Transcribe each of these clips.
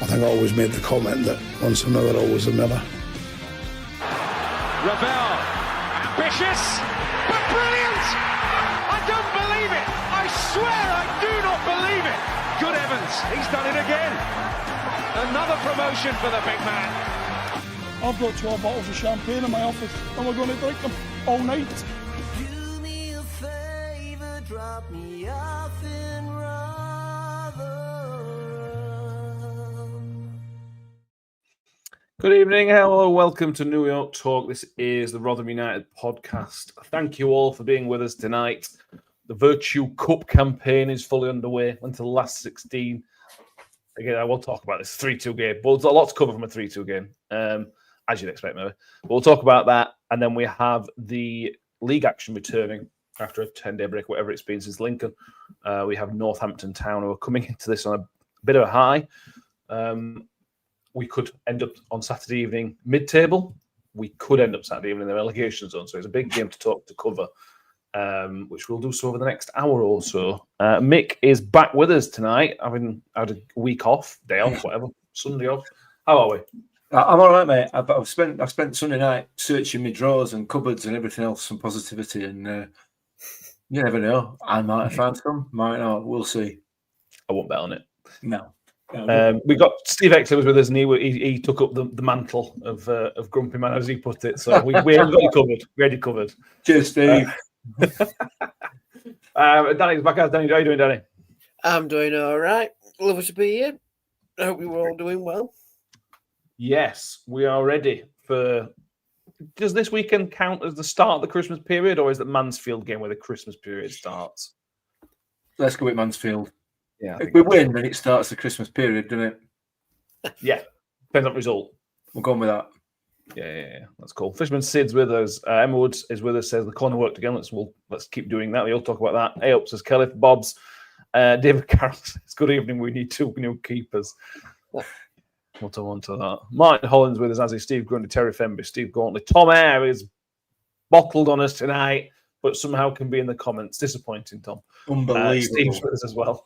I think I always made the comment that once another, always another. Ravel, ambitious, but brilliant! I don't believe it! I swear I do not believe it! Good heavens, he's done it again! Another promotion for the big man. I've got 12 bottles of champagne in my office and we're going to drink them all night. Do me a favour, drop me off in Rotherham. Good evening, hello, welcome to New York Talk. This is the Rotherham United podcast. Thank you all for being with us tonight. The Vertu Cup campaign is fully underway until the last 16. Again, I will talk about this 3-2 game, but there's a lot to cover from a 3-2 game, as you'd expect, maybe. But we'll talk about that, and then we have the league action returning after a 10-day break, whatever it's been since Lincoln. We have Northampton Town, who are coming into this on a bit of a high. We could end up on Saturday evening mid-table. We could end up Saturday evening in the relegation zone. So it's a big game to cover, which we'll do so over the next hour or so. Mick is back with us tonight, having had a week off, day off, whatever, Sunday off. How are we? I'm all right, mate. I've spent Sunday night searching my drawers and cupboards and everything else for positivity, and you never know. I might have found some, might not. We'll see. I won't bet on it. No. We got Steve Exley was with us, and he took up the mantle of Grumpy Man, as he put it. So we got you covered. We had you covered. Cheers, Steve. Danny's back out. Danny, how are you doing, Danny? I'm doing all right. Lovely to be here. I hope you're all doing well. Yes, we are ready for. Does this weekend count as the start of the Christmas period, or is it Mansfield game where the Christmas period starts? Let's go with Mansfield. Yeah, if we win, then it starts the Christmas period, doesn't it? Yeah, depends on the result. We're going with that. Yeah, that's cool. Fisherman Sid's with us. Emma Woods is with us. Says the corner worked again. Let's keep doing that. We'll talk about that. Hey up says Kelly Bob's. David Carroll says good evening. We need 2 new keepers. What I want to that. Martin Holland's with us, as is Steve Grundy, Terry Fenby, Steve Gauntly. Tom Eyre is bottled on us tonight, but somehow can be in the comments. Disappointing, Tom. Unbelievable. Steve's with us as well.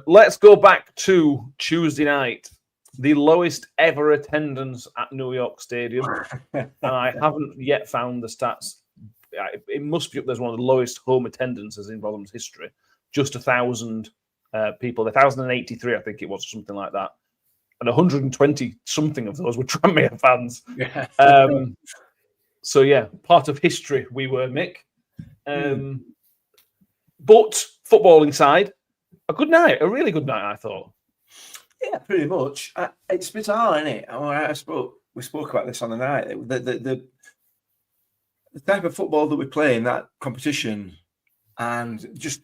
Let's go back to Tuesday night. The lowest ever attendance at New York Stadium. And I haven't yet found the stats. It must be up there as one of the lowest home attendances in Rotherham's history. Just 1,000 people. 1,083, I think it was, something like that. And 120 something of those were Tranmere fans. Yeah. So yeah, part of history we were, Mick. But footballing side, a good night, a really good night, I thought. Yeah, pretty much. It's bizarre, isn't it? We spoke about this on the night. The type of football that we play in that competition, and just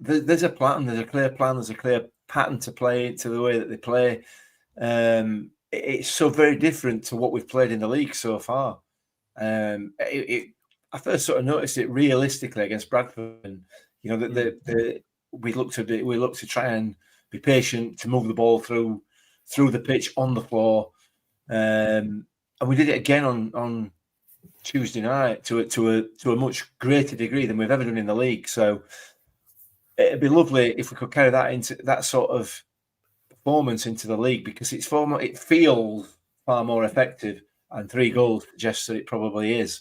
there's a plan, there's a clear plan, there's a clear pattern to play to the way that they play. It's so very different to what we've played in the league so far. I first sort of noticed it realistically against Bradford. And, you know, we look to try and be patient to move the ball through the pitch on the floor, and we did it again on Tuesday night to a much greater degree than we've ever done in the league. So it'd be lovely if we could carry that into that sort of performance into the league, because it feels far more effective, and 3 goals suggests that it probably is.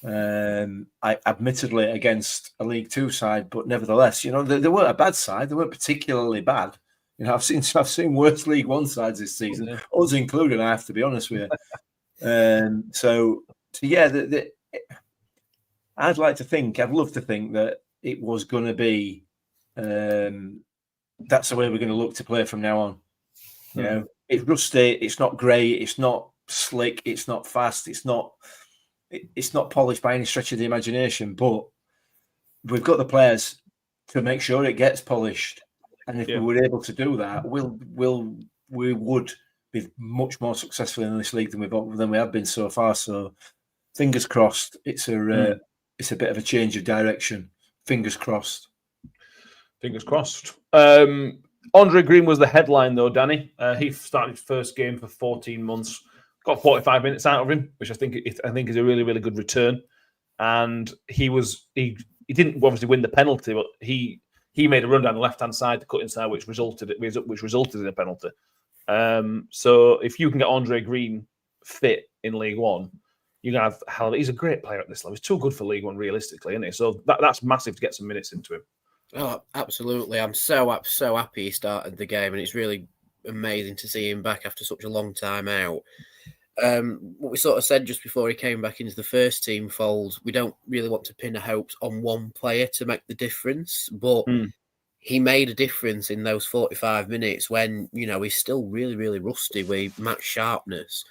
Admittedly against a League Two side, but nevertheless, you know, they weren't a bad side. They weren't particularly bad. You know, I've seen worse League One sides this season, us included. I have to be honest with you. So yeah, I'd love to think that it was going to be. That's the way we're going to look to play from now on. You know, it's rusty. It's not great. It's not slick. It's not fast. It's not polished by any stretch of the imagination, but we've got the players to make sure it gets polished. And if we were able to do that, we would be much more successful in this league than we have been so far. So, fingers crossed. It's a bit of a change of direction. Fingers crossed. Fingers crossed. Andre Green was the headline, though, Danny. He started his first game for 14 months. Got 45 minutes out of him, which I think is a really, really good return. And he didn't obviously win the penalty, but he he made a run down the left-hand side to cut inside, which resulted in a penalty. So if you can get Andre Green fit in League One, you're going to have he's a great player at this level. He's too good for League One, realistically, isn't he? So that's massive to get some minutes into him. Oh, absolutely. I'm so happy he started the game, and it's really amazing to see him back after such a long time out. What we sort of said just before he came back into the first team fold, we don't really want to pin our hopes on one player to make the difference, but he made a difference in those 45 minutes when, he's still really, really rusty with match sharpness.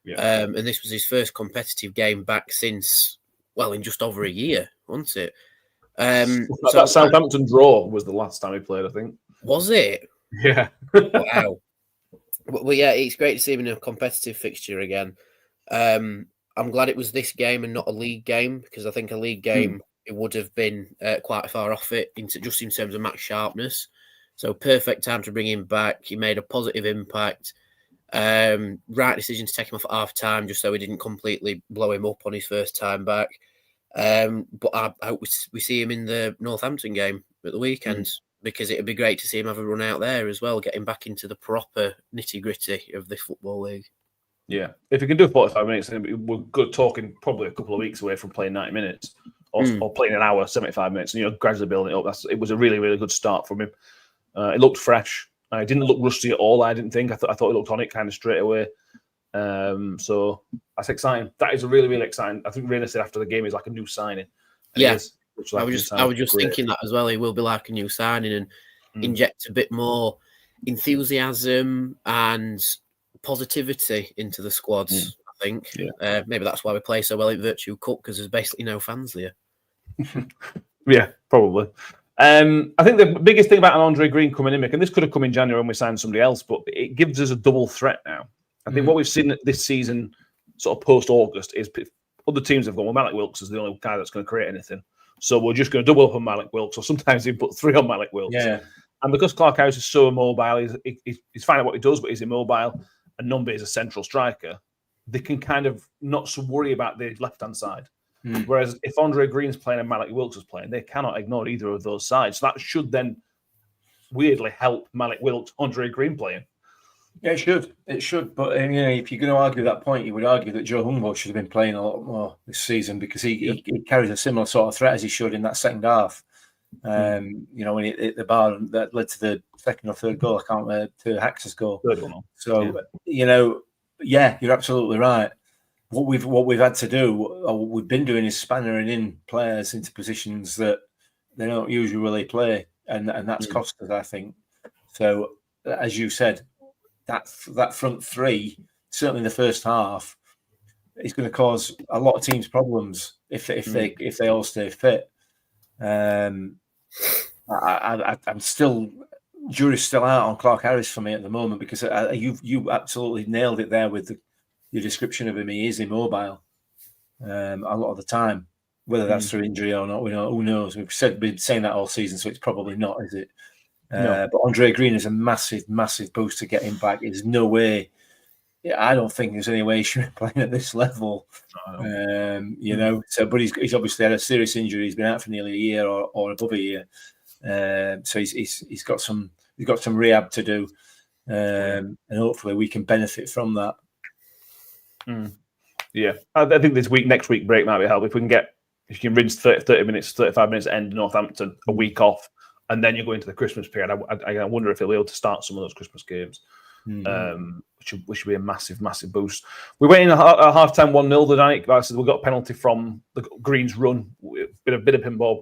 Yeah. And this was his first competitive game back since, in just over a year, wasn't it? That Southampton draw was the last time he played, I think. Was it? Yeah. Wow. Well, yeah, it's great to see him in a competitive fixture again. I'm glad it was this game and not a league game, because I think a league game, it would have been quite far off it, in terms of match sharpness. So perfect time to bring him back. He made a positive impact. Right decision to take him off at half time, just so we didn't completely blow him up on his first time back. But I hope we see him in the Northampton game at the weekend, because it'd be great to see him have a run out there as well, getting back into the proper nitty-gritty of this football league. Yeah, if he can do 45 minutes, we're good talking probably a couple of weeks away from playing 90 minutes or playing an hour, 75 minutes, and gradually building it up. It was a really, really good start from him. It looked fresh. It didn't look rusty at all, I didn't think. I thought he looked on it kind of straight away. So that's exciting. That is a really, really exciting. I think Rainer said after the game he's like a new signing. Yes, I was just thinking that as well. He will be like a new signing and inject a bit more enthusiasm and positivity into the squads. I think maybe that's why we play so well in Vertu Cup, because there's basically no fans there. Yeah, probably. I think the biggest thing about an Andre Green coming in, Mick, and this could have come in January when we signed somebody else, but it gives us a double threat now. I think what we've seen this season, sort of post-August, is other teams have gone, well, Malik Wilks is the only guy that's going to create anything. So we're just going to double up on Malik Wilks, or sometimes even put 3 on Malik Wilks. Yeah. And because Clark Harris is so immobile, he's fine at what he does, but he's immobile, and Numbi is a central striker, they can kind of not so worry about the left-hand side. Whereas if Andre Green's playing and Malik Wilks is playing, they cannot ignore either of those sides. So that should then weirdly help Malik Wilks, Andre Green playing. Yeah, it should. It should. But if you're going to argue that point, you would argue that Joe Humboldt should have been playing a lot more this season, because he carries a similar sort of threat as he should in that second half. When he hit the bar, and that led to the second or third goal. I can't remember, to Hax's goal. So you're absolutely right. What we've had to do, or what we've been doing, is spannering in players into positions that they don't usually really play, and that's cost us, I think. So, as you said, that front three, certainly in the first half, is going to cause a lot of teams problems if they all stay fit. I'm still, jury's still out on Clark Harris for me at the moment, because you absolutely nailed it there with your description of him. He is immobile a lot of the time, whether that's through injury or not. Who knows? We've been saying that all season, so it's probably not, is it? No. But Andre Green is a massive, massive boost to get him back. There's no way. I don't think there's any way he should be playing at this level. So, but he's obviously had a serious injury. He's been out for nearly a year or above a year. So he's got some rehab to do, and hopefully we can benefit from that. Yeah, I think next week break might be help if you can rinse 30 minutes, 35 minutes end Northampton, a week off, and then you go into the Christmas period. I wonder if he'll be able to start some of those Christmas games, which would be a massive, massive boost. We went in at half time 1-0 the night. Like I said, we got a penalty from the Greens' run, bit of pinball.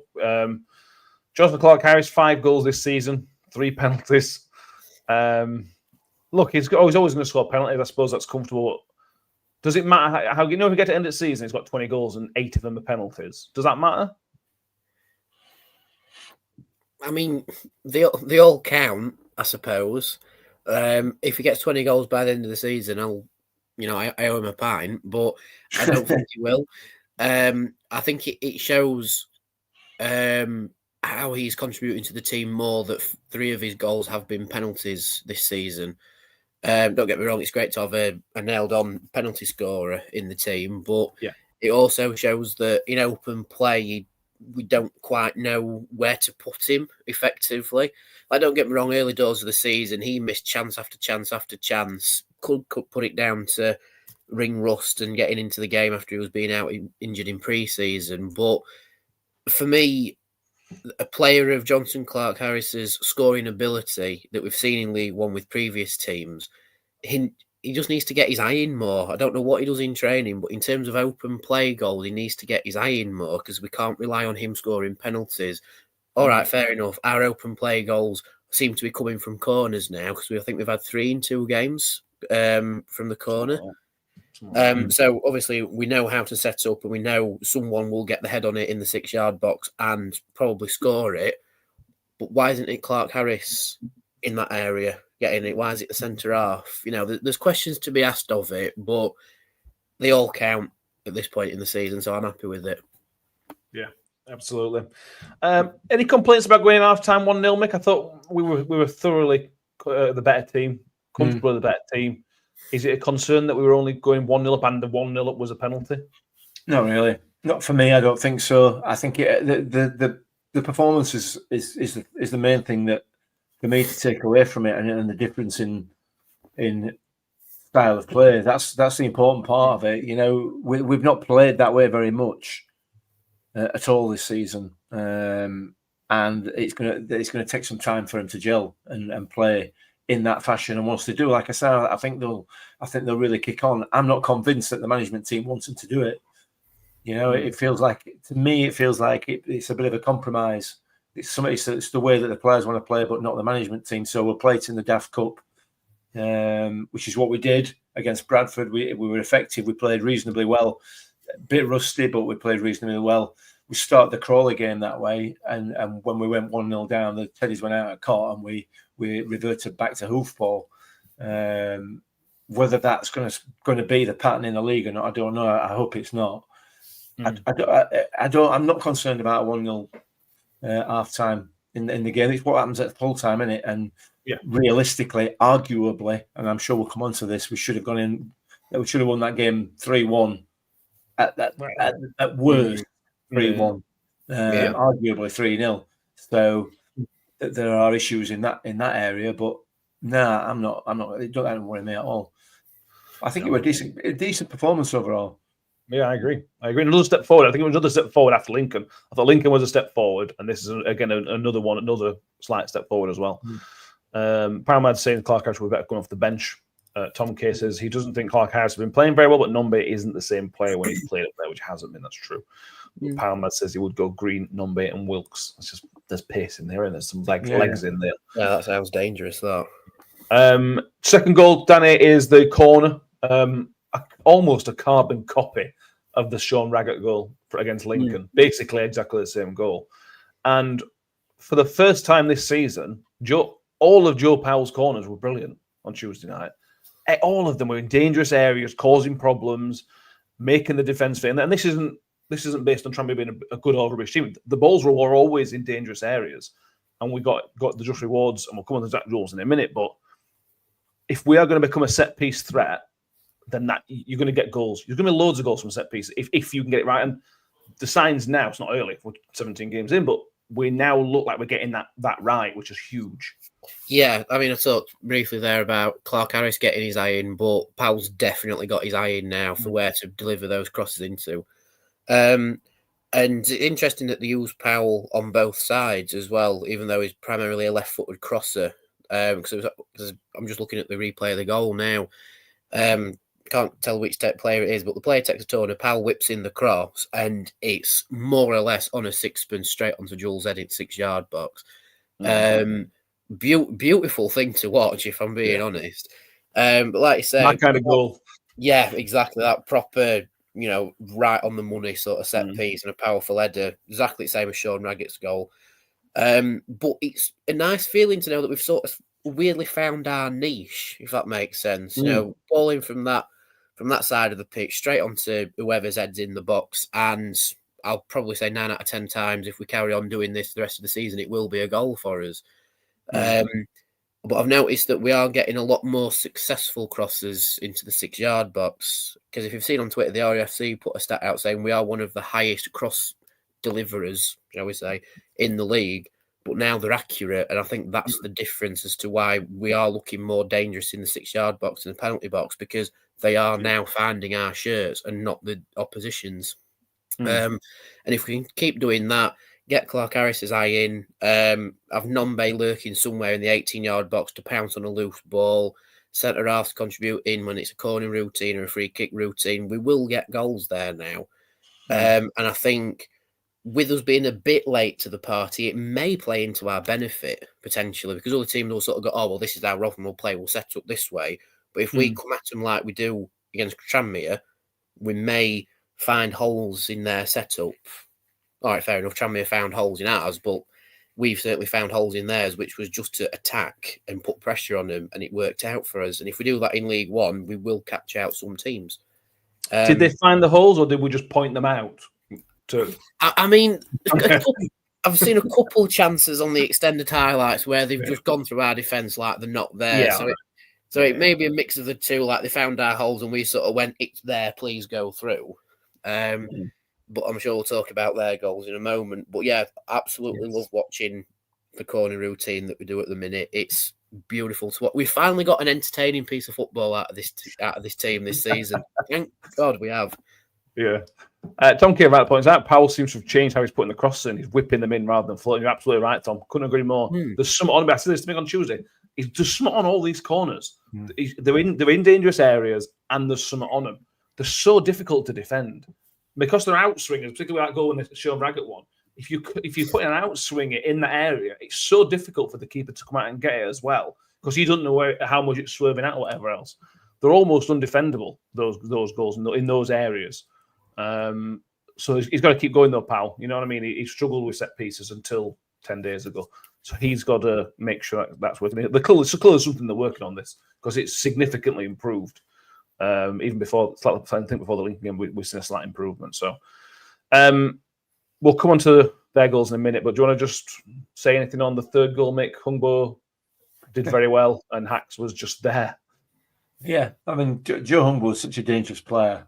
Jonathan Clark Harris, 5 goals this season, 3 penalties. Look, he's always going to score penalties. I suppose that's comfortable. Does it matter how if you get to end of the season, he's got 20 goals and 8 of them are penalties? Does that matter? I mean, they all count, I suppose. If he gets 20 goals by the end of the season, I owe him a pint, but I don't think he will. I think it shows how he's contributing to the team more that 3 of his goals have been penalties this season. Don't get me wrong, it's great to have a nailed-on penalty scorer in the team, but it also shows that in open play, we don't quite know where to put him effectively. Like, don't get me wrong, early doors of the season, he missed chance after chance after chance. Could put it down to ring rust and getting into the game after he was being out injured in pre-season. But for me, a player of Johnson Clark-Harris's scoring ability that we've seen in League One with previous teams, he just needs to get his eye in more. I don't know what he does in training, but in terms of open play goals, he needs to get his eye in more because we can't rely on him scoring penalties. All right, fair enough. Our open play goals seem to be coming from corners now because I think we've had 3 in 2 games from the corner. So obviously we know how to set up and we know someone will get the head on it in the 6-yard box and probably score it. But why isn't it Clark-Harris in that area getting it? Why is it the centre half? You know, there's questions to be asked of it, but they all count at this point in the season, so I'm happy with it. Yeah, absolutely. Any complaints about going in half-time 1-0, Mick? I thought we were thoroughly the better team, comfortably the better team. Is it a concern that we were only going 1-0 up and the 1-0 up was a penalty? No, really. Not for me. I don't think so. I think the performance is the main thing that for me to take away from it, and the difference in style of play. That's the important part of it. You know, we've not played that way very much at all this season, and it's gonna take some time for him to gel and play in that fashion. And once they do, like I said, I think they'll really kick on. I'm not convinced that the management team wants them to do it. You know, it feels like, to me, it's a bit of a compromise. It's the way that the players want to play, but not the management team. So we'll play it in the Daft Cup, which is what we did against Bradford. We were effective. We played reasonably well. A bit rusty, but we played reasonably well. We started the Crawley game that way, and when we went 1-0 down, the Teddies went out at caught, and we reverted back to hoofball. Whether that's going to be the pattern in the league or not, I don't know. I hope it's not. I'm not concerned about a 1-0 half time in the game. It's what happens at full time, isn't it? And realistically, arguably, and I'm sure we'll come on to this, we should have gone in. We should have won that game 3-1 at worst. 3-1, arguably 3-0. So there are issues in that area, but I'm not. It don't worry me at all. I think it was a decent performance overall. Yeah, I agree. Another step forward. I think it was another step forward after Lincoln. I thought Lincoln was a step forward, and this is again another slight step forward as well. Paramad's saying Clark-Harris will be better going off the bench. Tom Kay says he doesn't think Clark-Harris has been playing very well, but Nombe isn't the same player when he's played up there, which hasn't been. That's true. Paramad says he would go Green, Nombe, and Wilkes. It's just there's pace in there, and there's some legs in there. Yeah, that sounds dangerous. That. Second goal, Danny, is the corner. Almost a carbon copy of the Sean Raggett goal against Lincoln. Basically, exactly the same goal. And for the first time this season, all of Joe Powell's corners were brilliant on Tuesday night. All of them were in dangerous areas, causing problems, making the defence fit. And this isn't based on trying to be a good or rubbish team. The balls were always in dangerous areas, and we got the just rewards. And we'll come on to Zach Jules in a minute. But if we are going to become a set piece threat, then you're going to get goals. There's going to be loads of goals from set pieces if you can get it right. And the signs now, it's not early, we're 17 games in, but we now look like we're getting that right, which is huge. Yeah, I mean, I talked briefly there about Clark-Harris getting his eye in, but Powell's definitely got his eye in now for where to deliver those crosses into. And interesting that they use Powell on both sides as well, even though he's primarily a left-footed crosser. Because I'm just looking at the replay of the goal now. Can't tell which player it is, but the player takes a turn, Powell whips in the cross, and it's more or less on a sixpence straight onto Jules' head in 6-yard box. Beautiful thing to watch, if I'm being honest. But like you said, that kind of goal. Yeah, exactly. That proper, right on the money sort of set piece and a powerful header. Exactly the same as Sean Raggett's goal. But it's a nice feeling to know that we've sort of weirdly found our niche, if that makes sense. Balling from that side of the pitch straight onto whoever's head's in the box, and I'll probably say 9 out of 10 times if we carry on doing this the rest of the season, it will be a goal for us. But I've noticed that we are getting a lot more successful crosses into the 6-yard box, because if you've seen on Twitter, the RUFC put a stat out saying we are one of the highest cross deliverers, shall we say, in the league. But now they're accurate, and I think that's the difference as to why we are looking more dangerous in the 6-yard box and the penalty box, because they are now finding our shirts and not the opposition's. And if we can keep doing that, get Clark Harris's eye in, have Nombe lurking somewhere in the 18-yard box to pounce on a loose ball, centre half to contribute in when it's a corner routine or a free kick routine, we will get goals there now. And I think with us being a bit late to the party, it may play into our benefit potentially, because other teams will sort of go, oh, well, this is how Rotherham will play, we'll set up this way. But if we come at them like we do against Tranmere, we may find holes in their setup. All right, fair enough. Tranmere found holes in ours, but we've certainly found holes in theirs, which was just to attack and put pressure on them, and it worked out for us. And if we do that in League One, we will catch out some teams. Did they find the holes, or did we just point them out? I mean, I've seen a couple chances on the extended highlights where they've just gone through our defence like they're not there. Yeah. So it may be a mix of the two. Like they found our holes and we sort of went, "It's there, please go through." But I'm sure we'll talk about their goals in a moment. But yeah, absolutely love watching the corner routine that we do at the minute. It's beautiful to watch. We finally got an entertaining piece of football out of this team this season. Thank God we have. Yeah. Tom came about the point. That Powell seems to have changed how he's putting the crosses in. He's whipping them in rather than floating. You're absolutely right, Tom. Couldn't agree more. There's some on. I said this to me on Tuesday. He's just something on all these corners. They're in dangerous areas, and there's something on them. They're so difficult to defend because they're outswingers, particularly that goal in the Sean Raggett one. If you put an outswinger in that area, it's so difficult for the keeper to come out and get it as well, because he doesn't know how much it's swerving out or whatever else. They're almost undefendable, those goals in those areas. So he's got to keep going though, Powell. You know what I mean? He struggled with set pieces until 10 days ago. So he's got to make sure that's working. The colour is something they're working on this, because it's significantly improved. Even before, I think before the Lincoln game, we've seen a slight improvement. So we'll come on to their goals in a minute. But do you want to just say anything on the third goal? Mick Hungbo did very well, and Hacks was just there. Yeah, I mean, Joe Hungbo is such a dangerous player.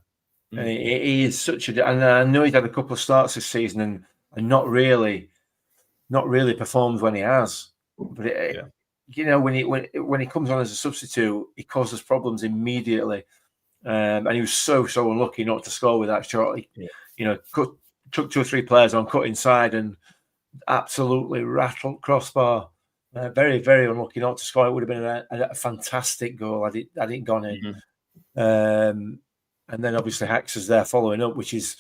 And he is such a, and I know he's had a couple of starts this season and not really performed when he has. But you know, when he comes on as a substitute, he causes problems immediately. And he was so unlucky not to score with that shot. You know, took 2 or 3 players on, cut inside, and absolutely rattled crossbar. Very, very unlucky not to score. It would have been a fantastic goal had it gone in. And then obviously Hacks is there following up, which is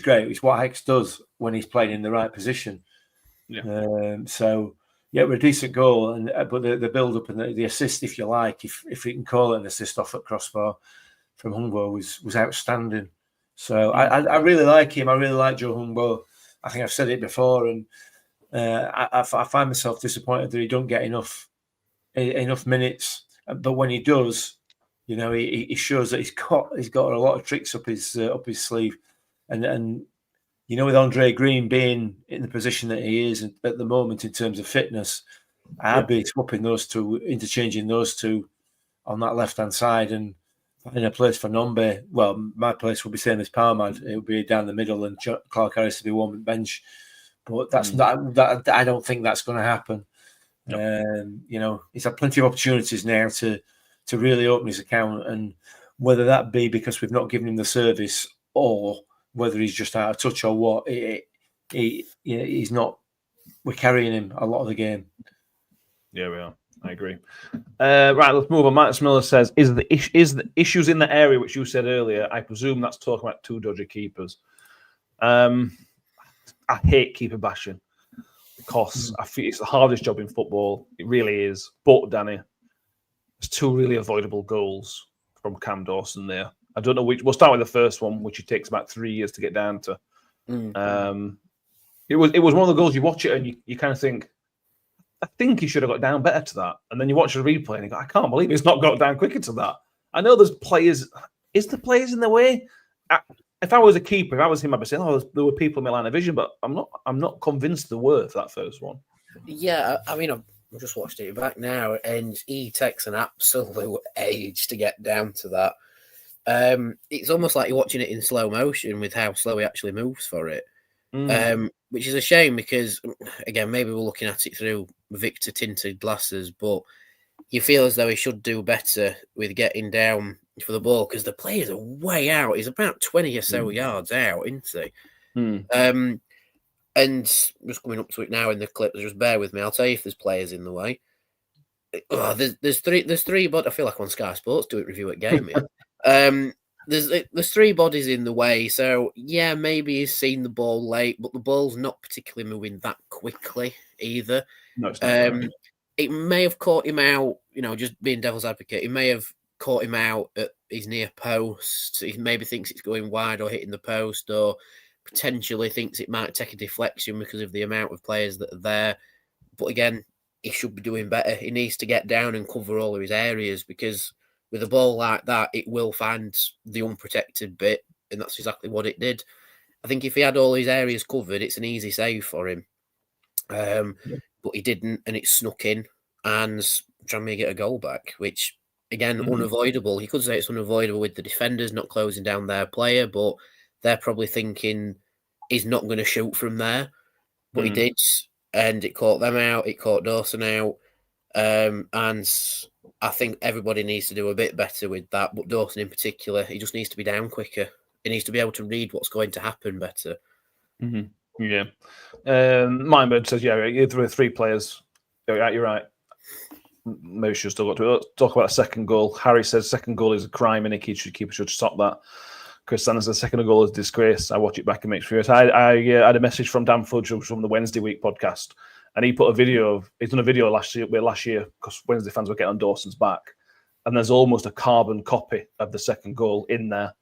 great. It's what Hacks does when he's playing in the right position. Yeah. So yeah, we're a decent goal, but the build up and the assist, if you like, if we can call it an assist off at crossbar from Hungbo, was outstanding. So I really like him. I really like Joe Hungbo. I think I've said it before, and I find myself disappointed that he don't get enough minutes. But when he does, you know, he shows that he's got a lot of tricks up his sleeve, and you know, with Andre Green being in the position that he is at the moment in terms of fitness, I'd be swapping those two, interchanging those two on that left hand side, and finding a place for Nombe. Well, my place would be same as Parmad. It would be down the middle, and Clark Harris to be one bench. But that's that. I don't think that's going to happen. You know, he's had plenty of opportunities now to really open his account, and whether that be because we've not given him the service or whether he's just out of touch or what, he's not. We're carrying him a lot of the game. Yeah, we are. I agree. Right, let's move on. Matt Miller says, "Is the issues in the area which you said earlier? I presume that's talking about 2 dodgy keepers." I hate keeper bashing because I feel it's the hardest job in football. It really is. But Danny, there's 2 really avoidable goals from Cam Dawson there. I don't know which. We'll start with the first one, which it takes about 3 years to get down to. It was one of the goals you watch it and you kind of think, I think he should have got down better to that. And then you watch the replay and you go, I can't believe he's not got down quicker to that. I know there's players. Is the players in the way? If I was a keeper, if I was him, I'd be saying, "Oh, there were people in my line of vision," but I'm not convinced there were for that first one. Yeah, I mean, I've just watched it back now, and he takes an absolute age to get down to that. It's almost like you're watching it in slow motion with how slow he actually moves for it. which is a shame because, again, maybe we're looking at it through Victor tinted glasses, but you feel as though he should do better with getting down for the ball because the players are way out. He's about 20 or so yards out, isn't he? And just coming up to it now in the clip, just bear with me. I'll tell you if there's players in the way. Oh, there's three, but I feel like I'm on Sky Sports do it review at game here. There's three bodies in the way, so yeah, maybe he's seen the ball late, but the ball's not particularly moving that quickly either. No, it's not. It may have caught him out, just being devil's advocate. It may have caught him out at his near post. He maybe thinks it's going wide or hitting the post, or potentially thinks it might take a deflection because of the amount of players that are there. But again, he should be doing better. He needs to get down and cover all of his areas because with a ball like that, it will find the unprotected bit, and that's exactly what it did. I think if he had all his areas covered, it's an easy save for him. But he didn't, and it snuck in and trying to get a goal back, which, again, unavoidable. He could say it's unavoidable with the defenders not closing down their player, but they're probably thinking he's not going to shoot from there. But he did, and it caught them out. It caught Dawson out. And I think everybody needs to do a bit better with that, but Dawson in particular, he just needs to be down quicker. He needs to be able to read what's going to happen better. Yeah. Mindbird says, there were three players. You're right. Maybe we should still got to talk about a second goal. Harry says second goal is a crime and a keeper should stop that. Chris Sanders says second goal is a disgrace. I watch it back and make furious. I had a message from Dan Fudge from the Wednesday week podcast, and he put a video of, he's done a video last year because Wednesday fans were getting on Dawson's back, and there's almost a carbon copy of the second goal in there.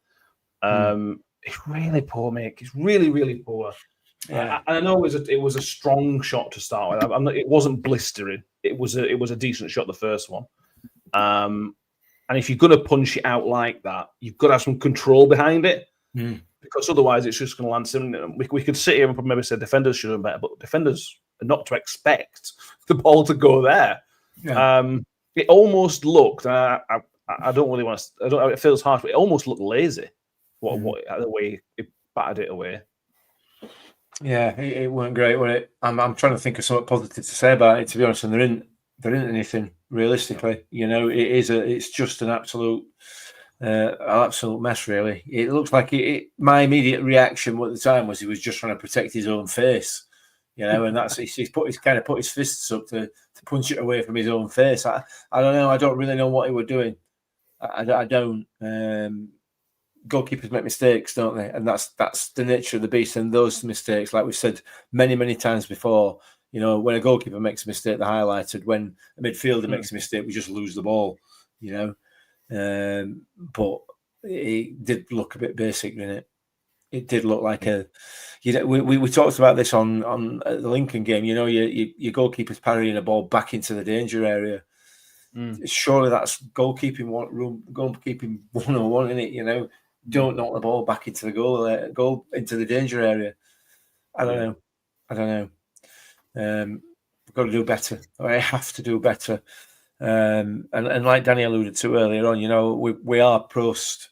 It's really poor, mate. It's really, really poor. Yeah. I know it was a strong shot to start with. It wasn't blistering. It was a decent shot, the first one. And if you're going to punch it out like that, you've got to have some control behind it, because otherwise it's just going to land something. We could sit here and maybe say defenders should have better, but defenders are not to expect the ball to go there. Yeah. It almost looked. I don't really want to. It feels harsh, but it almost looked lazy. The way it battered it away. Yeah, it weren't great, was it? I'm trying to think of something positive to say about it. To be honest, and there isn't anything realistically. It's just an absolute mess. Really, it looks like my immediate reaction at the time was he was just trying to protect his own face, and that's he's put his fists up to punch it away from his own face. I don't know. I don't really know what he was doing. I don't. Goalkeepers make mistakes, don't they? And that's the nature of the beast. And those mistakes, like we've said many times before, when a goalkeeper makes a mistake, they're highlighted. When a midfielder makes a mistake, we just lose the ball. But it did look a bit basic, didn't it? It did look like we talked about this on the Lincoln game. Your goalkeeper's parrying a ball back into the danger area. Surely that's goalkeeping 101, isn't it? Don't knock the ball back into the goal into the danger area. I don't know. We've got to do better. I have to do better. And like Danny alluded to earlier on, we are post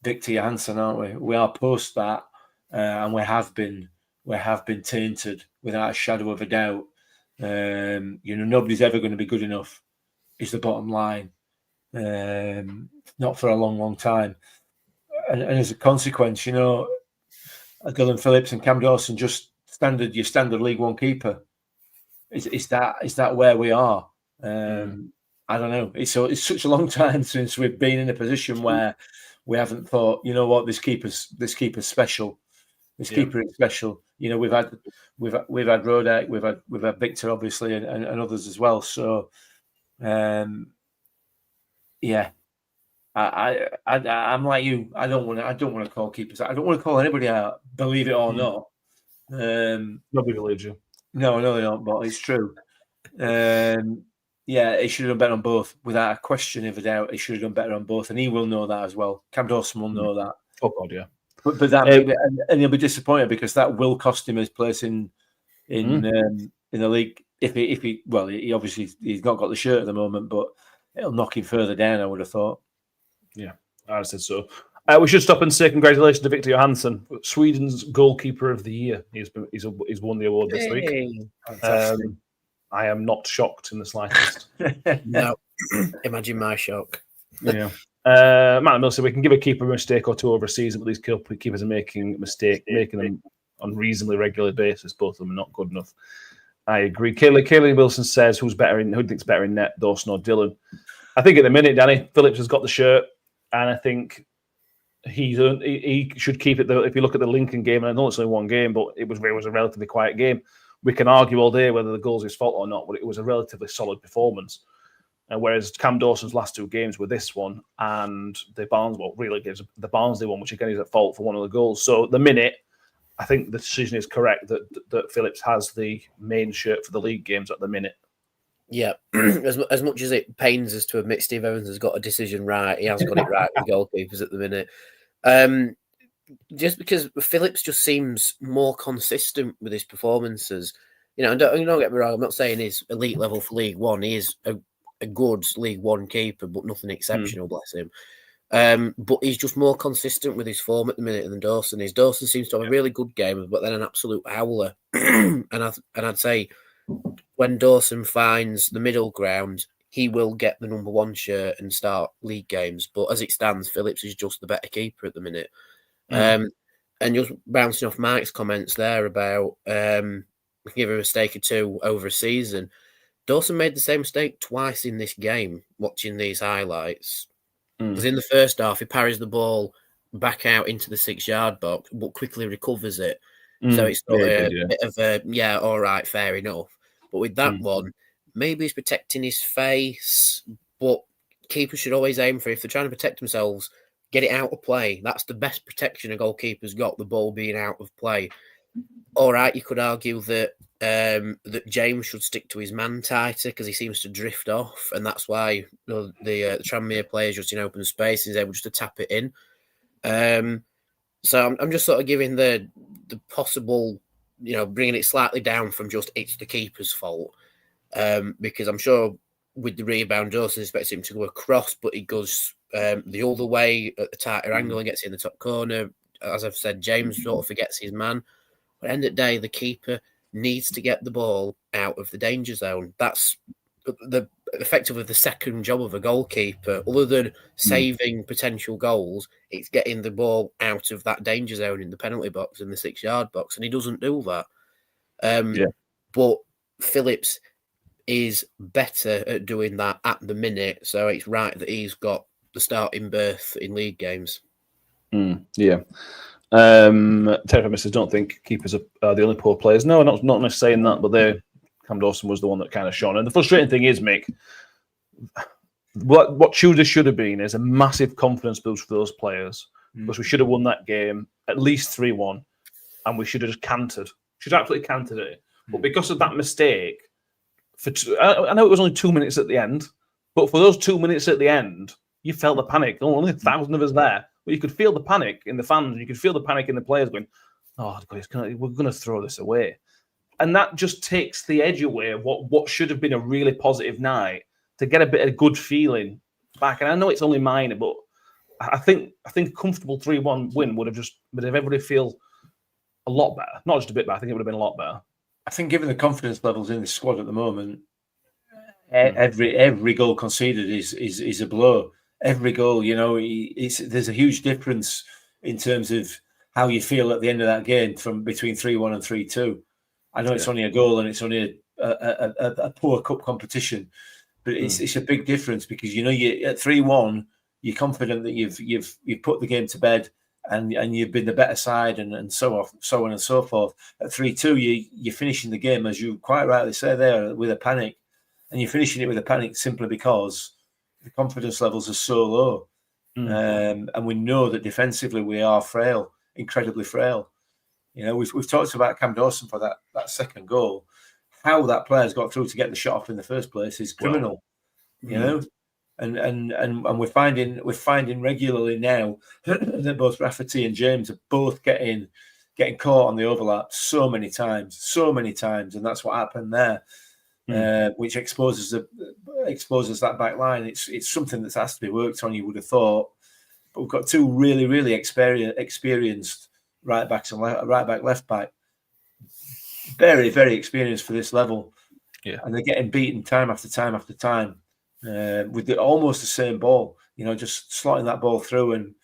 Victor Johansson, aren't we? We are post that, and we have been tainted without a shadow of a doubt. Nobody's ever going to be good enough. Is the bottom line. Not for a long time. And as a consequence, Dylan Phillips and Cam Dawson just your standard League One keeper. Is that where we are? I don't know. It's such a long time since we've been in a position where we haven't thought, this keeper's special. This keeper is special. We've had Rodek, we've had Victor obviously, and others as well. So, yeah. I'm like you. I don't want to call keepers. I don't want to call anybody out. Believe it or not. Nobody believes you. No, they don't. But it's true. He should have done better on both, without a question of a doubt. He should have done better on both, and he will know that as well. Cam Dawson will know that. Oh God, yeah. But that and he'll be disappointed because that will cost him his place in the league. If he obviously he's not got the shirt at the moment, but it'll knock him further down. I would have thought. Yeah, I said so. We should stop and say congratulations to Victor Johansson, Sweden's goalkeeper of the year. He's won the award this week. I am not shocked in the slightest. No, imagine my shock. Yeah. Matt Mill said we can give a keeper a mistake or two over a season, but these keepers are making them on reasonably regular basis. Both of them are not good enough. I agree. Kaylee Wilson says who thinks better in net, Dawson or Dillon? I think at the minute, Danny Phillips has got the shirt, and I think he should keep it. If you look at the Lincoln game, and I know it's only one game, but it was a relatively quiet game. We can argue all day whether the goal's his fault or not, but it was a relatively solid performance. Whereas Cam Dawson's last two games were this one and the Barnsley one, which again is at fault for one of the goals. So at the minute, I think the decision is correct that Phillips has the main shirt for the league games at the minute. Yeah, as much as it pains us to admit Steve Evans has got a decision right, he has got it right with goalkeepers at the minute. Just because Phillips just seems more consistent with his performances. Don't get me wrong, I'm not saying he's elite level for League One. He is a good League One keeper, but nothing exceptional, bless him. But he's just more consistent with his form at the minute than Dawson is. Dawson seems to have a really good game, but then an absolute howler. and I'd say when Dawson finds the middle ground, he will get the number one shirt and start league games. But as it stands, Phillips is just the better keeper at the minute. And just bouncing off Mike's comments there about we can give a mistake or two over a season. Dawson made the same mistake twice in this game, watching these highlights. Because in the first half, he parries the ball back out into the 6-yard box, but quickly recovers it. So it's not a bit of a, all right, fair enough. But with that one, maybe he's protecting his face, but keepers should always aim for, if they're trying to protect themselves, get it out of play. That's the best protection a goalkeeper's got, the ball being out of play. All right, you could argue that that James should stick to his man tighter because he seems to drift off, and that's why the Tranmere player just in open space is able just to tap it in. So I'm just sort of giving the possible, bringing it slightly down from just it's the keeper's fault, because I'm sure with the rebound, Dawson expects him to go across, but he goes the other way at the tighter angle and gets in the top corner. As I've said, James sort of forgets his man. But at the end of the day, the keeper needs to get the ball out of the danger zone. That's the effectively the second job of a goalkeeper, other than saving potential goals. It's getting the ball out of that danger zone in the penalty box, in the 6-yard box, and he doesn't do that. But Phillips is better at doing that at the minute, so it's right that he's got the starting berth in league games. Terry Mrs. don't think keepers are the only poor players. No, not necessarily saying that, but Cam Dawson was the one that kind of shone. And the frustrating thing is, Mick, what Tudor should have been is a massive confidence boost for those players, because we should have won that game at least 3-1, and we should have just cantered. Should have absolutely cantered it. But because of that mistake, I know it was only 2 minutes at the end, but for those 2 minutes at the end, you felt the panic. Only 1,000 of us there. But you could feel the panic in the fans, and you could feel the panic in the players going, "Oh God, we're going to throw this away," and that just takes the edge away of what should have been a really positive night, to get a bit of good feeling back. And I know it's only minor, but I think a comfortable 3-1 win would have everybody feel a lot better. Not just a bit better. I think it would have been a lot better. I think, given the confidence levels in the squad at the moment, every goal conceded is a blow. Every goal, there's a huge difference in terms of how you feel at the end of that game from between 3-1 and 3-2. I know it's only a goal and it's only a poor cup competition, but it's a big difference, because you at 3-1 you're confident that you've put the game to bed and you've been the better side and so on and so forth. At 3-2 you're finishing the game, as you quite rightly say there, with a panic, and you're finishing it with a panic simply because the confidence levels are so low. And we know that defensively we are frail, incredibly frail. We've talked about Cam Dawson for that second goal. How that player's got through to get the shot off in the first place is criminal. And we're finding regularly now that both Rafferty and James are both getting caught on the overlap so many times, and that's what happened there. Which exposes that back line. It's something that has to be worked on, you would have thought. we've got two really, really experienced right backs and right back, left back. Very, very experienced for this level. Yeah. And they're getting beaten time after time after time with almost the same ball, just slotting that ball through. And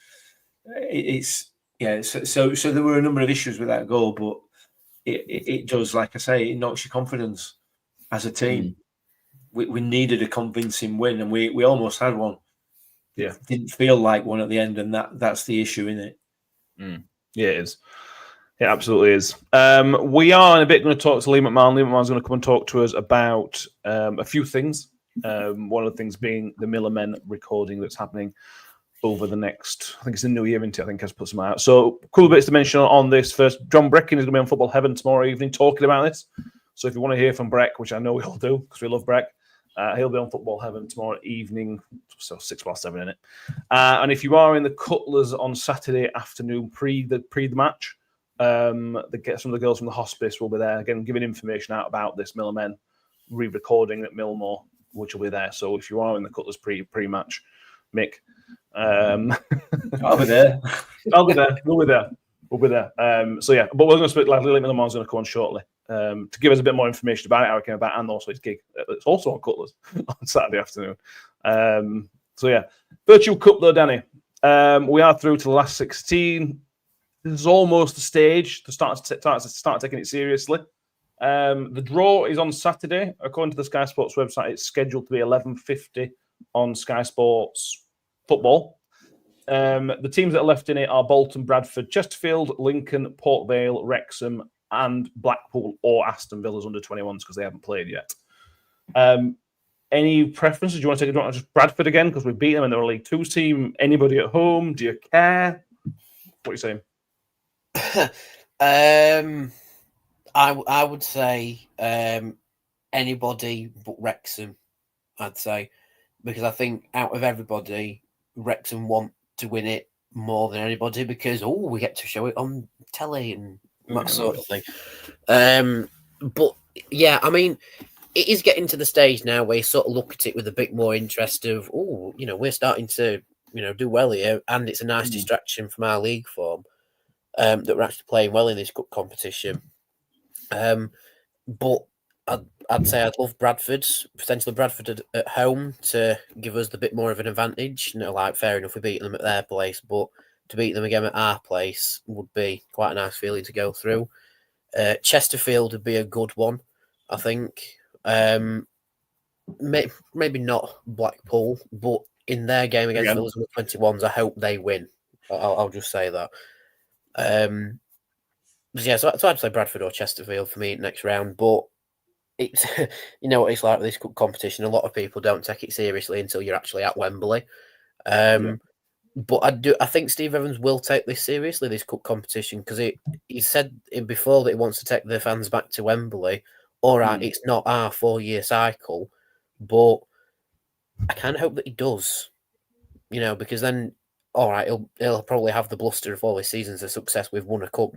so there were a number of issues with that goal, but it does, like I say, it knocks your confidence as a team. We needed a convincing win, and we almost had one. Yeah. Didn't feel like one at the end, and that's the issue, isn't it? Yeah, it is. It absolutely is. We are in a bit going to talk to Lee McMahon. Lee McMahon's going to come and talk to us about a few things. One of the things being the Miller Men recording that's happening over the next, I think it's the new year, isn't it? I think has put some out. So cool bits to mention on this. First, John Breckin is going to be on Football Heaven tomorrow evening talking about this. So if you want to hear from Breck, which I know we all do because we love Breck, he'll be on Football Heaven tomorrow evening, so 7:06 in it. And if you are in the Cutlers on Saturday afternoon pre the match, some of the girls from the hospice will be there again, giving information out about this Miller Men re-recording at Millmore, which will be there. So if you are in the Cutlers pre-match, Mick, I'll be there. I'll be there. We'll be there. So yeah, but we're going to speak. Like Lily Miller's going to come on shortly to give us a bit more information about it, how it came about, and also his gig. It's also on Cutlers on Saturday afternoon. So yeah, Virtual Cup though, Danny. We are through to the last 16. This is almost the stage to start taking it seriously. The draw is on Saturday. According to the Sky Sports website, it's scheduled to be 11:50 on Sky Sports Football. The teams that are left in it are Bolton, Bradford, Chesterfield, Lincoln, Port Vale, Wrexham, and Blackpool or Aston Villa's under 21s because they haven't played yet. Any preferences? Do you want to take advantage of Bradford again because we beat them and they're a League Two team? Anybody at home? Do you care? What are you saying? I would say anybody but Wrexham, I'd say, because I think out of everybody, Wrexham want to win it more than anybody because we get to show it on telly and that sort of thing. But yeah, I mean, it is getting to the stage now where you sort of look at it with a bit more interest of, we're starting to, do well here, and it's a nice distraction from our league form. That we're actually playing well in this cup competition. But I'd say I'd love potentially Bradford at home to give us the bit more of an advantage. Fair enough, we beat them at their place, but to beat them again at our place would be quite a nice feeling to go through. Chesterfield would be a good one, I think. Maybe not Blackpool, but in their game against Villas under 21s, I hope they win. I'll just say that. So I'd say Bradford or Chesterfield for me next round, but it's what it's like with this competition. A lot of people don't take it seriously until you're actually at Wembley. But I think Steve Evans will take this seriously, this cup competition, because he said before that he wants to take the fans back to Wembley. All right, it's not our 4-year cycle, but I kind of hope that he does, because then, all right, he'll probably have the bluster of all his seasons of success. We've won a cup,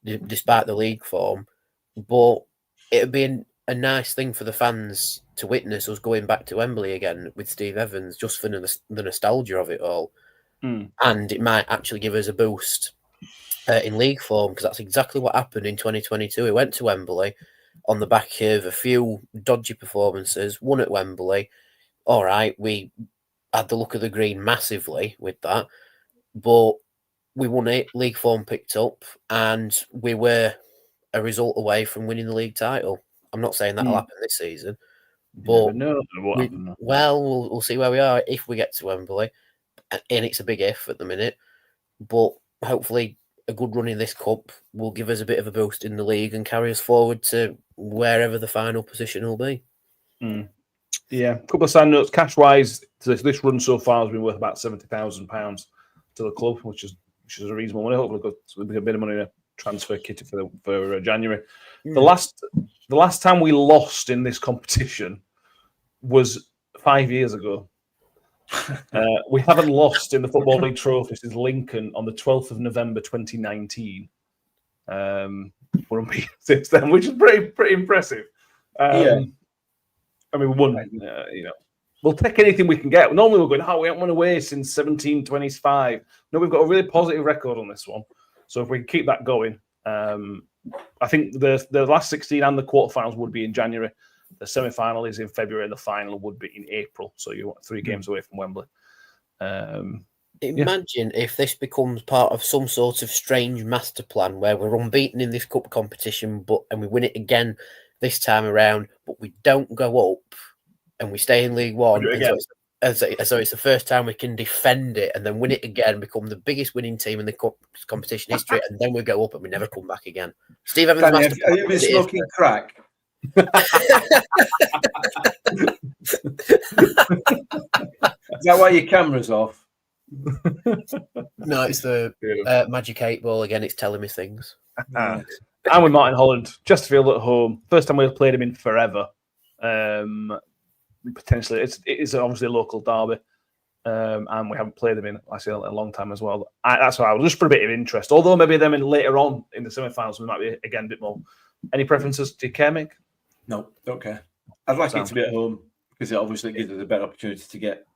despite the league form. But it would be a nice thing for the fans to witness us going back to Wembley again with Steve Evans, just for the nostalgia of it all. And it might actually give us a boost in league form, because that's exactly what happened in 2022. We went to Wembley on the back of a few dodgy performances, won at Wembley. All right, we had the look of the green massively with that, but we won it, league form picked up, and we were a result away from winning the league title. I'm not saying that'll happen this season, but we'll see where we are if we get to Wembley, and it's a big if at the minute, but hopefully a good run in this cup will give us a bit of a boost in the league and carry us forward to wherever the final position will be. Yeah, a couple of side notes. Cash-wise, this run so far has been worth about £70,000 to the club, which is a reasonable money. Hopefully, we'll get a bit of money in a transfer kitty for January. The last time we lost in this competition was 5 years ago. We haven't lost in the Football League Trophy since Lincoln on the 12th of November 2019. We're unbeaten since then, which is pretty impressive. I mean, we won, we'll take anything we can get. Normally we're going, we haven't won away since 1725. No, we've got a really positive record on this one. So if we can keep that going, I think the last 16 and the quarterfinals would be in January. The semi-final is in February, and the final would be in April. So you're 3 games away from Wembley. Imagine if this becomes part of some sort of strange master plan where we're unbeaten in this cup competition, and we win it again this time around, but we don't go up and we stay in League One. So it's the first time we can defend it and then win it again, become the biggest winning team in the cup competition history, and then we go up and we never come back again. Steve Evans, Danny, have you been smoking crack? Is that why your camera's off? No, it's the Magic 8 Ball again. It's telling me things. I'm with Martin Holland. Chesterfield at home. First time we've played him in forever. Potentially, it is obviously a local derby, and we haven't played them in a long time as well. That's why I was just for a bit of interest. Although maybe them in later on in the semi-finals, we might be again a bit more. Any preferences? Do you care, Mick? No, don't care. I'd like it to be at home because it obviously gives us a better opportunity to get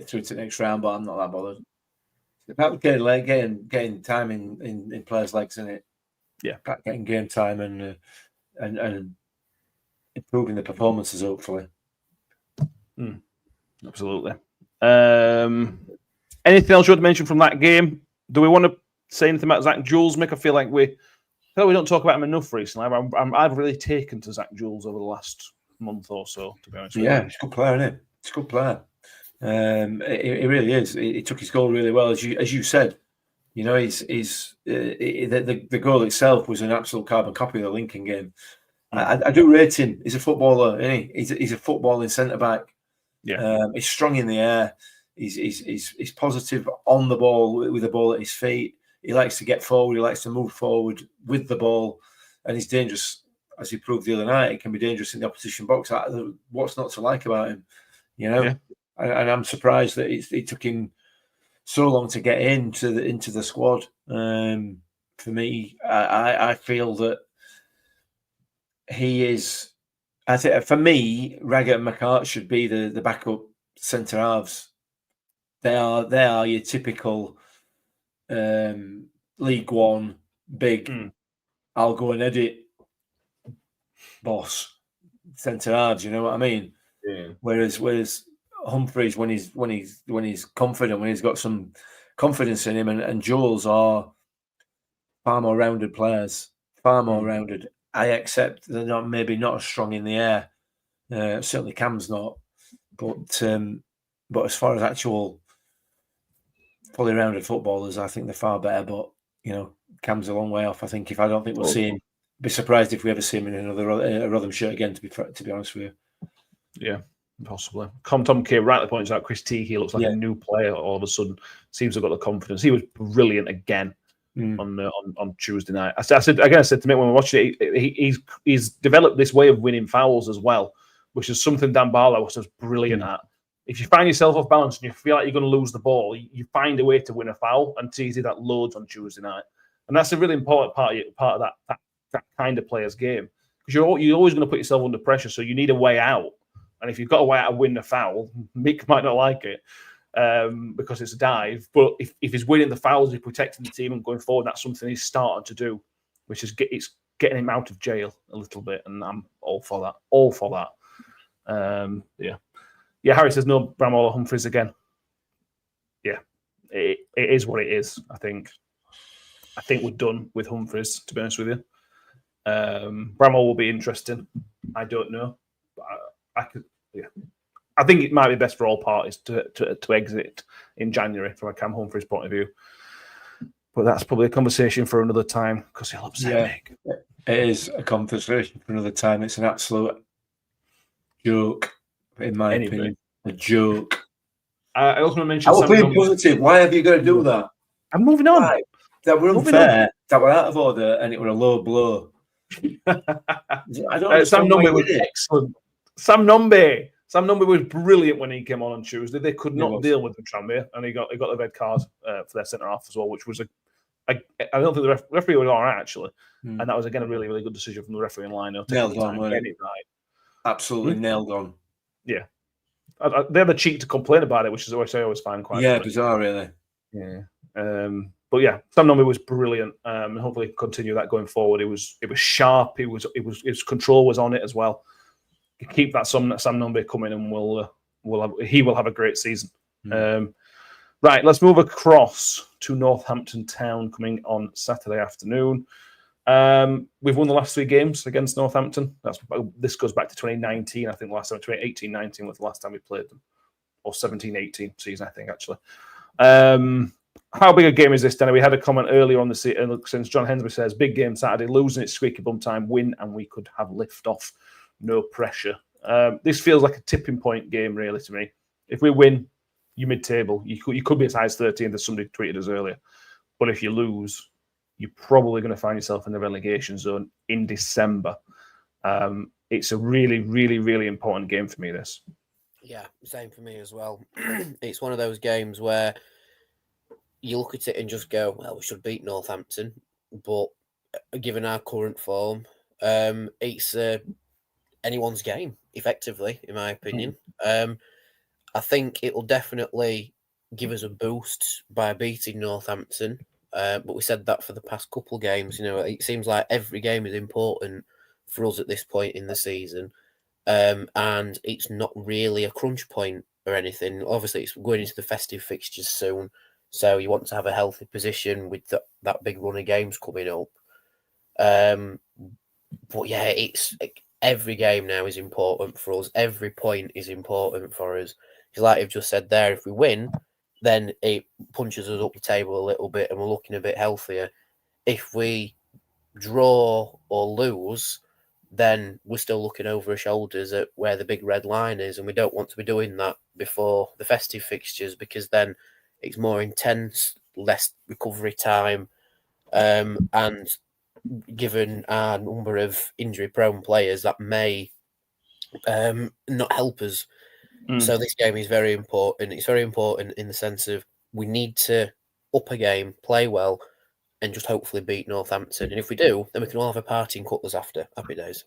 through to the next round. But I'm not that bothered. It's about getting time in players' legs, isn't it? Yeah, getting game time and improving the performances, hopefully. Absolutely. Anything else you want to mention from that game? Do we want to say anything about Zach Jules, Mick? I feel like we don't talk about him enough recently. I've really taken to Zach Jules over the last month or so, to be honest with you. Yeah, he's a good player, isn't he? He's a good player. It really is. He took his goal really well, as you said. You know, the goal itself was an absolute carbon copy of the Lincoln game. I do rate him. He's a footballer, isn't he? He's a footballing centre back. Yeah, he's strong in the air. He's positive on the ball with the ball at his feet. He likes to get forward. He likes to move forward with the ball, and he's dangerous, as he proved the other night. He can be dangerous in the opposition box. What's not to like about him? You know, yeah. And I'm surprised that it took him so long to get into the squad. For me, I feel that he is. I think for me, Raggett and McCart should be the backup centre halves. They are your typical League One big. I'll go and edit boss centre halves. You know what I mean? Yeah. Whereas Humphreys, when he's confident, when he's got some confidence in him, and Jules are far more rounded players, far more rounded. I accept they're maybe not as strong in the air. Certainly Cam's not, but as far as actual fully rounded footballers, I think they're far better. But you know, Cam's a long way off. I don't think we'll see him. Be surprised if we ever see him in another Rotherham shirt again. To be honest with you. Yeah, possibly. Tom K rightly points out Chris Teague looks like a new player. All of a sudden, seems to have got the confidence. He was brilliant again. On Tuesday night. I said to me when we watched it, he's developed this way of winning fouls as well, which is something Dan Barlow was brilliant at. If you find yourself off balance and you feel like you're going to lose the ball, you find a way to win a foul, and he did that loads on Tuesday night. And that's a really important part of that kind of player's game, because you're always going to put yourself under pressure, so you need a way out. And if you've got a way out to win the foul, Mick might not like it. Because it's a dive, but if he's winning the fouls, he's protecting the team and going forward, that's something he's starting to do, which is it's getting him out of jail a little bit, and I'm all for that. Yeah. Harry says no Bramall or Humphreys again. Yeah, it is what it is. I think we're done with Humphreys, to be honest with you. Bramall will be interesting. I don't know, but I could. Yeah. I think it might be best for all parties to exit in January from a Cam Humphreys point of view. But that's probably a conversation for another time, because he'll upset me. It is a conversation for another time. It's an absolute joke, in my opinion. A joke. I also want to mention... I was being positive. Why have you got to do that? I'm moving on. Why? That were unfair. That were out of order, and it were a low blow. I don't Sam Numby was excellent. Sam Numby was brilliant when he came on Tuesday. They could not deal with the Tranmere, and he got the red card for their centre half as well, which was I don't think the referee was all right actually, and that was again a really, really good decision from the referee in line. Nailed on, getting it right. Absolutely nailed on. Yeah, they have the cheek to complain about it, which I always find quite funny. Bizarre, really. Yeah. But yeah, Sam Nombi was brilliant. Hopefully continue that going forward. It was sharp. His control was on it as well. Keep that Sam Nombi coming, and he will have a great season. Right, let's move across to Northampton Town coming on Saturday afternoon. We've won the last 3 games against Northampton. This goes back to 2019. I think the last time 2018-19 was the last time we played them, or 17-18 season, I think actually. How big a game is this, Danny? We had a comment earlier on the season since John Hensby says big game Saturday, losing it squeaky bum time, win, and we could have lift off, no pressure. This feels like a tipping point game, really, to me. If we win, you're mid-table. You could be as high as 13th, as somebody tweeted us earlier. But if you lose, you're probably going to find yourself in the relegation zone in December. It's a really, really, really important game for me, this. Yeah, same for me as well. It's one of those games where you look at it and just go, well, we should beat Northampton. But given our current form, it's anyone's game, effectively, in my opinion. I think it will definitely give us a boost by beating Northampton. But we said that for the past couple of games. It seems like every game is important for us at this point in the season. And it's not really a crunch point or anything. Obviously, it's going into the festive fixtures soon. So you want to have a healthy position with that big run of games coming up. But yeah, every game now is important for us. Every point is important for us. Because like you've just said there, if we win, then it punches us up the table a little bit and we're looking a bit healthier. If we draw or lose, then we're still looking over our shoulders at where the big red line is, and we don't want to be doing that before the festive fixtures, because then it's more intense, less recovery time, and given our number of injury-prone players, that may not help us. So this game is very important. It's very important in the sense of we need to up a game, play well, and just hopefully beat Northampton. And if we do, then we can all have a party in Cutlers after. Happy days.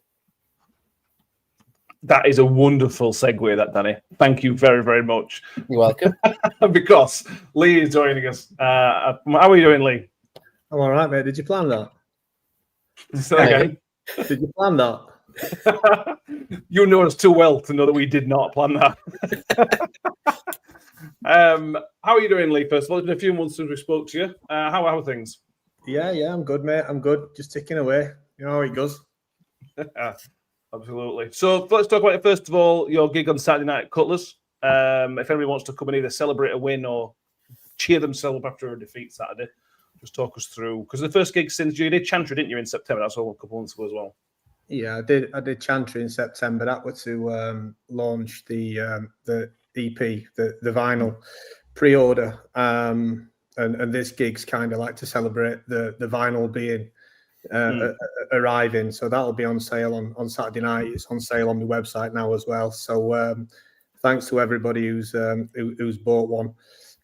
That is a wonderful segue, that, Danny. Thank you very, very much. You're welcome. Because Lee is joining us. How are you doing, Lee? I'm all right, mate. Did you plan that? Okay. Did you plan that? You know us too well to know that we did not plan that. How are you doing, Lee? First of all, it's been a few months since we spoke to you. How are things? Yeah, I'm good, mate. I'm good. Just ticking away. You know how it goes. Absolutely. So let's talk about it. First of all, your gig on Saturday night at Cutlers. If anybody wants to come and either celebrate a win or cheer themselves up after a defeat Saturday, just talk us through. Because the first gig since you did Chantry, didn't you, in September? That's all a couple of months ago as well. Yeah, I did Chantry in September. That was to launch the EP, the vinyl pre-order. And this gig's kind of like to celebrate the vinyl being arriving. So that'll be on sale on Saturday night. It's on sale on my website now as well. So thanks to everybody who's bought one.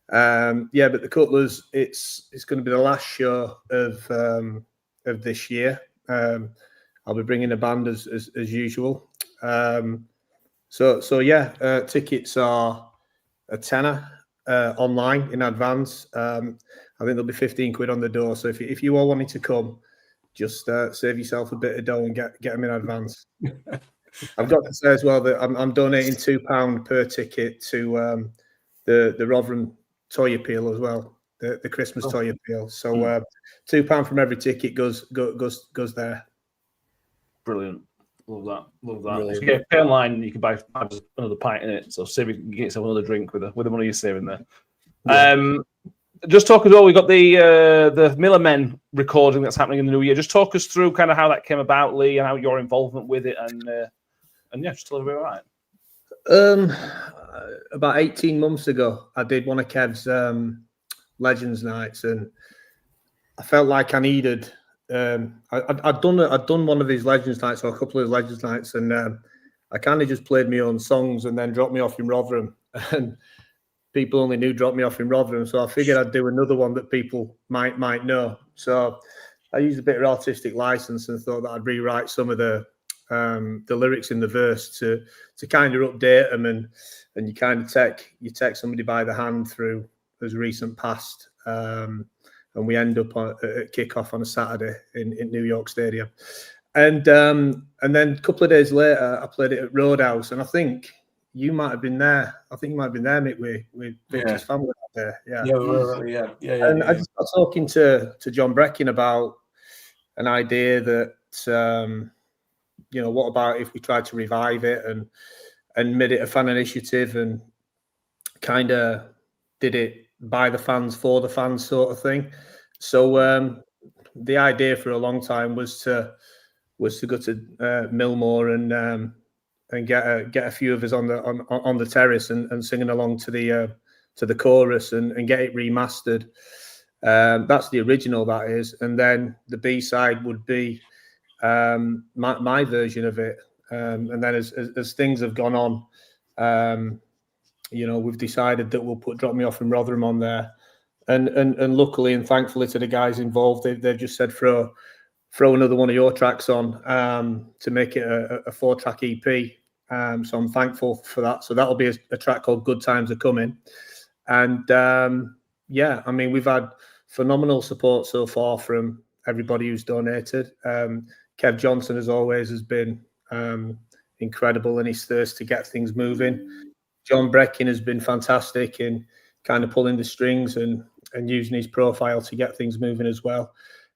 But the Cutlers, it's going to be the last show of this year. I'll be bringing a band as usual. Tickets are a tenner online in advance. I think there'll be 15 quid on the door. So if you all wanted to come, just save yourself a bit of dough and get them in advance. I've got to say as well that I'm donating £2 per ticket to the Rotherham toy appeal as well, the Christmas toy appeal. So £2 from every ticket goes there. Brilliant. Love that. Brilliant. So pay online, you can buy another pint in it. So save, you can get yourself another drink with the money you're saving there. Yeah. Just talk as well. We got the Miller Men recording that's happening in the new year. Just talk us through kind of how that came about, Lee, and how your involvement with it, and just tell us about it. About 18 months ago, I did one of Kev's Legends nights, and I felt like I needed. I'd done one of his Legends nights, or a couple of his Legends nights, and I kind of just played my own songs and then dropped me off in Rotherham, and people only knew dropped me off in Rotherham. So I figured I'd do another one that people might know. So I used a bit of artistic license and thought that I'd rewrite some of the the lyrics in the verse to kind of update them, and you kind of take somebody by the hand through his recent past, and we end up at kickoff on a Saturday in New York Stadium, and then a couple of days later I played it at Roadhouse, and I think you might have been there. I think you might have been there, Mick, with Victor's family out there. Yeah. And I just got talking to John Breckin about an idea that, what about if we tried to revive it and made it a fan initiative and kind of did it by the fans, for the fans sort of thing. So the idea for a long time was to go to Millmore and get a few of us on the terrace and singing along to the chorus and get it remastered. That's the original, that is, and then the B-side would be my version of it. And then as things have gone on, we've decided that we'll put Drop Me Off in Rotherham on there, and luckily and thankfully to the guys involved, they've just said throw another one of your tracks on to make it a 4-track EP. So I'm thankful for that. So that'll be a track called Good Times Are Coming. And we've had phenomenal support so far from everybody who's donated. Kev Johnson, as always, has been incredible in his thirst to get things moving. John Breckin has been fantastic in kind of pulling the strings and using his profile to get things moving as well.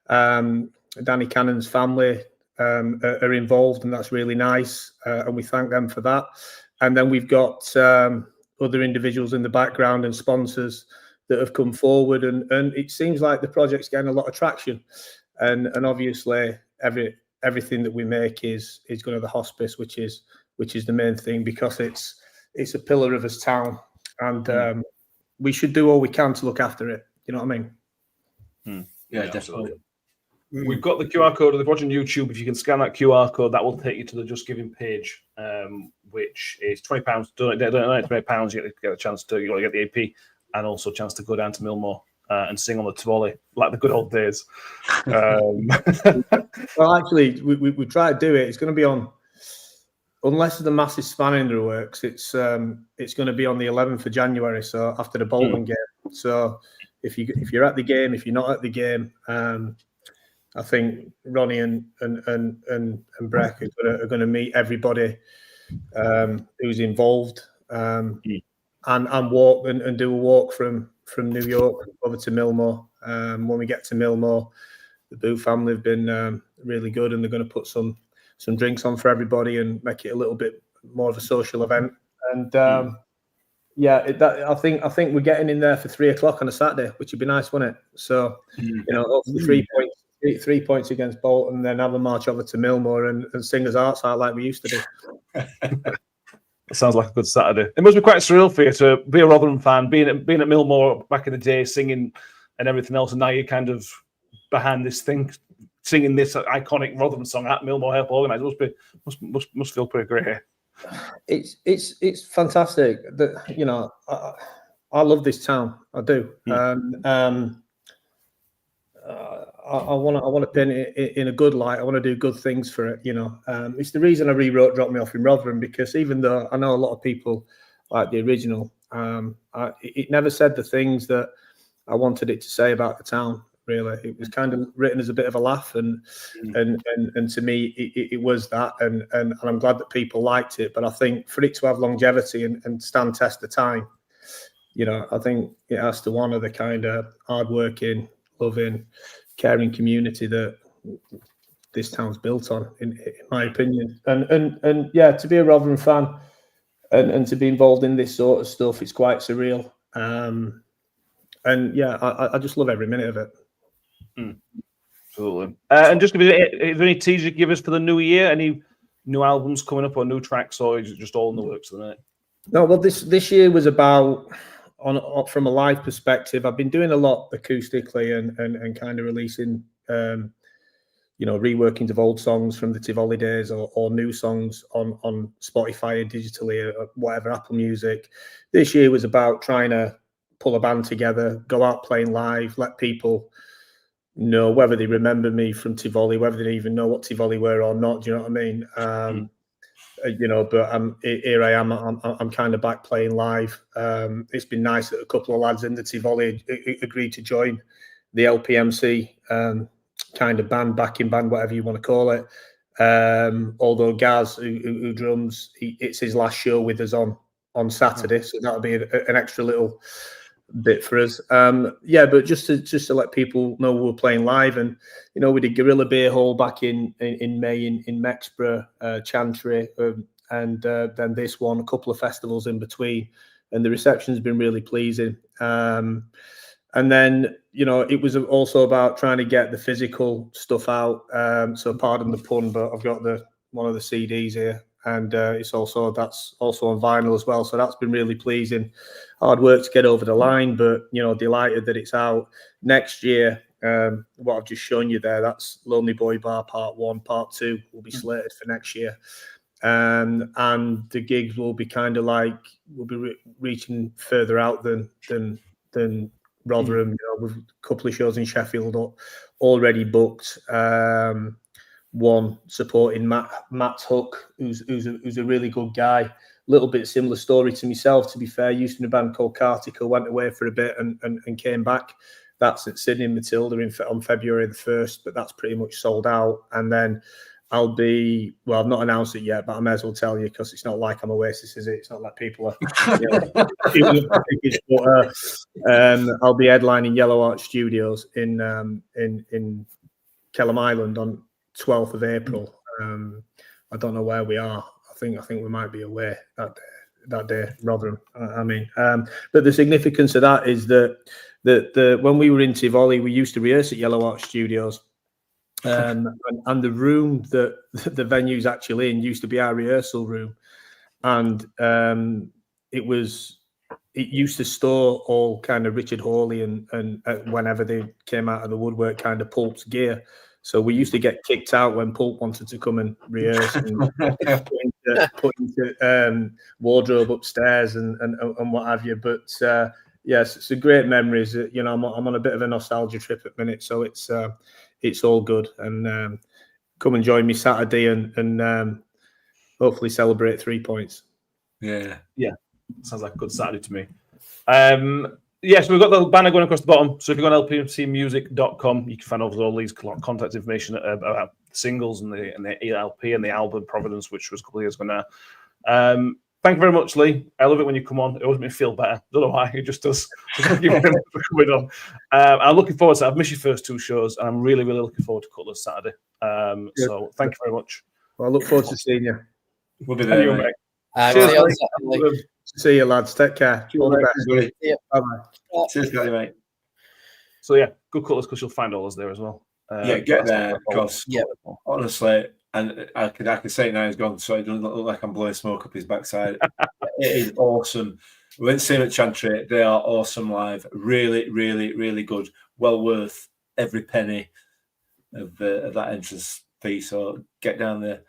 Danny Cannon's family are involved, and that's really nice, and we thank them for that. And then we've got other individuals in the background and sponsors that have come forward, and it seems like the project's getting a lot of traction. And obviously everything that we make is going to the hospice, which is the main thing, because it's a pillar of this town, and we should do all we can to look after it. You know what I mean? Yeah, definitely. We've got the QR code. If they're watching YouTube, if you can scan that QR code, that will take you to the Just Giving page, which is £20. Donate £20. You get a chance to get the AP, and also a chance to go down to Millmore and sing on the Tivoli like the good old days. Well, actually, we try to do it. It's going to be on, unless the massive spanner in the works. It's going to be on the 11th of January, so after the Bolton game. So if you're at the game, if you're not at the game, I think Ronnie and Breck are going to meet everybody who's involved, and walk and do a walk from New York over to Millmore. When we get to Millmore, the Boo family have been really good, and they're going to put some drinks on for everybody and make it a little bit more of a social event. And I think we're getting in there for 3:00 on a Saturday, which would be nice, wouldn't it? So hopefully 3 points against Bolton, then have a march over to Millmore and sing us hearts out like we used to do. That sounds like a good Saturday. It must be quite surreal for you to be a Rotherham fan, being at Millmore back in the day, singing and everything else, and now you're kind of behind this thing, singing this iconic Rotherham song at Millmore Help Organised. Must feel pretty great. It's fantastic. I love this town. I do. I want to paint it in a good light. I want to do good things for it. It's the reason I rewrote "Drop Me Off in Rotherham," because even though I know a lot of people like the original, it never said the things that I wanted it to say about the town. Really, it was kind of written as a bit of a laugh, and to me, it was that, and I'm glad that people liked it. But I think for it to have longevity and stand test of time, I think it has to honour the kind of hardworking, loving, caring community that this town's built on, in my opinion. And yeah, to be a Rotherham fan and to be involved in this sort of stuff, it's quite surreal. And yeah, I just love every minute of it. Absolutely. And just is there any teaser you give us for the new year? Any new albums coming up or new tracks, or is it just all in the works at the minute? No, well, this year was about, from a live perspective, I've been doing a lot acoustically and kind of releasing, reworkings of old songs from the Tivoli days or new songs on Spotify or digitally or whatever, Apple Music. This year was about trying to pull a band together, go out playing live, let people know whether they remember me from Tivoli, whether they even know what Tivoli were or not. Do you know what I mean? But here I am. I'm kind of back playing live. It's been nice that a couple of lads in the Tivoli agreed to join the LPMC kind of backing band, whatever you want to call it. Although Gaz, who drums, it's his last show with us on Saturday, so that'll be an extra little bit for us. But just to let people know we're playing live, and we did Gorilla Beer Hall back in May in Mexborough, Chantry, and then this one, a couple of festivals in between, and the reception's been really pleasing. And then it was also about trying to get the physical stuff out. So pardon the pun, but I've got one of the CDs here, and that's also on vinyl as well. So that's been really pleasing. Hard work to get over the line, but delighted that it's out next year. What I've just shown you there, that's Lonely Boy Bar Part 1, Part 2 will be slated for next year. And the gigs will be kind of like we'll be reaching further out than Rotherham. With a couple of shows in Sheffield already booked. One supporting Matt Hook, who's a really good guy. Little bit similar story to myself, to be fair. Used to be in a band called Cartico, went away for a bit and came back. That's at Sydney Matilda on February the 1st, but that's pretty much sold out. And then I've not announced it yet, but I may as well tell you because it's not like I'm Oasis, is it? It's not like people are. I'll be headlining Yellow Arch Studios in Kellam Island on 12th of April. I don't know where we are. I think we might be away that day, Rotherham. But the significance of that is that when we were in Tivoli, we used to rehearse at Yellow Arch Studios. And the room that the venue's actually in used to be our rehearsal room, and it used to store all kind of Richard Hawley and whenever they came out of the woodwork, kind of Pulp's gear. So we used to get kicked out when Pulp wanted to come and rehearse and put into wardrobe upstairs and what have you. But yes, it's a great memories. I'm on a bit of a nostalgia trip at the minute, so it's all good. And come and join me Saturday and hopefully celebrate 3 points. Yeah. Sounds like a good Saturday to me. So we've got the banner going across the bottom. So if you go on lpmcmusic.com, you can find all these contact information about the singles and the LP and the album Providence, which was a couple of years ago now. Thank you very much, Lee. I love it when you come on. It always makes me feel better. Don't know why. It just does. Thank you very much for coming on. I'm looking forward to it. I've missed your first 2 shows, and I'm really, really looking forward to Cutler's Saturday. So thank you very much. Well, I look forward to seeing you. We'll be there, mate. Cheers, see you, lads. Take care. All the best. Bye-bye. Cheers, mate. So, yeah, good Cutler's because you'll find all us there as well. Get there, because honestly, and I could say it now he's gone, so it doesn't look like I'm blowing smoke up his backside. It is awesome. We went to see him at Chantry. They are awesome live. Really, really, really good. Well worth every penny of that entrance fee. So get down there.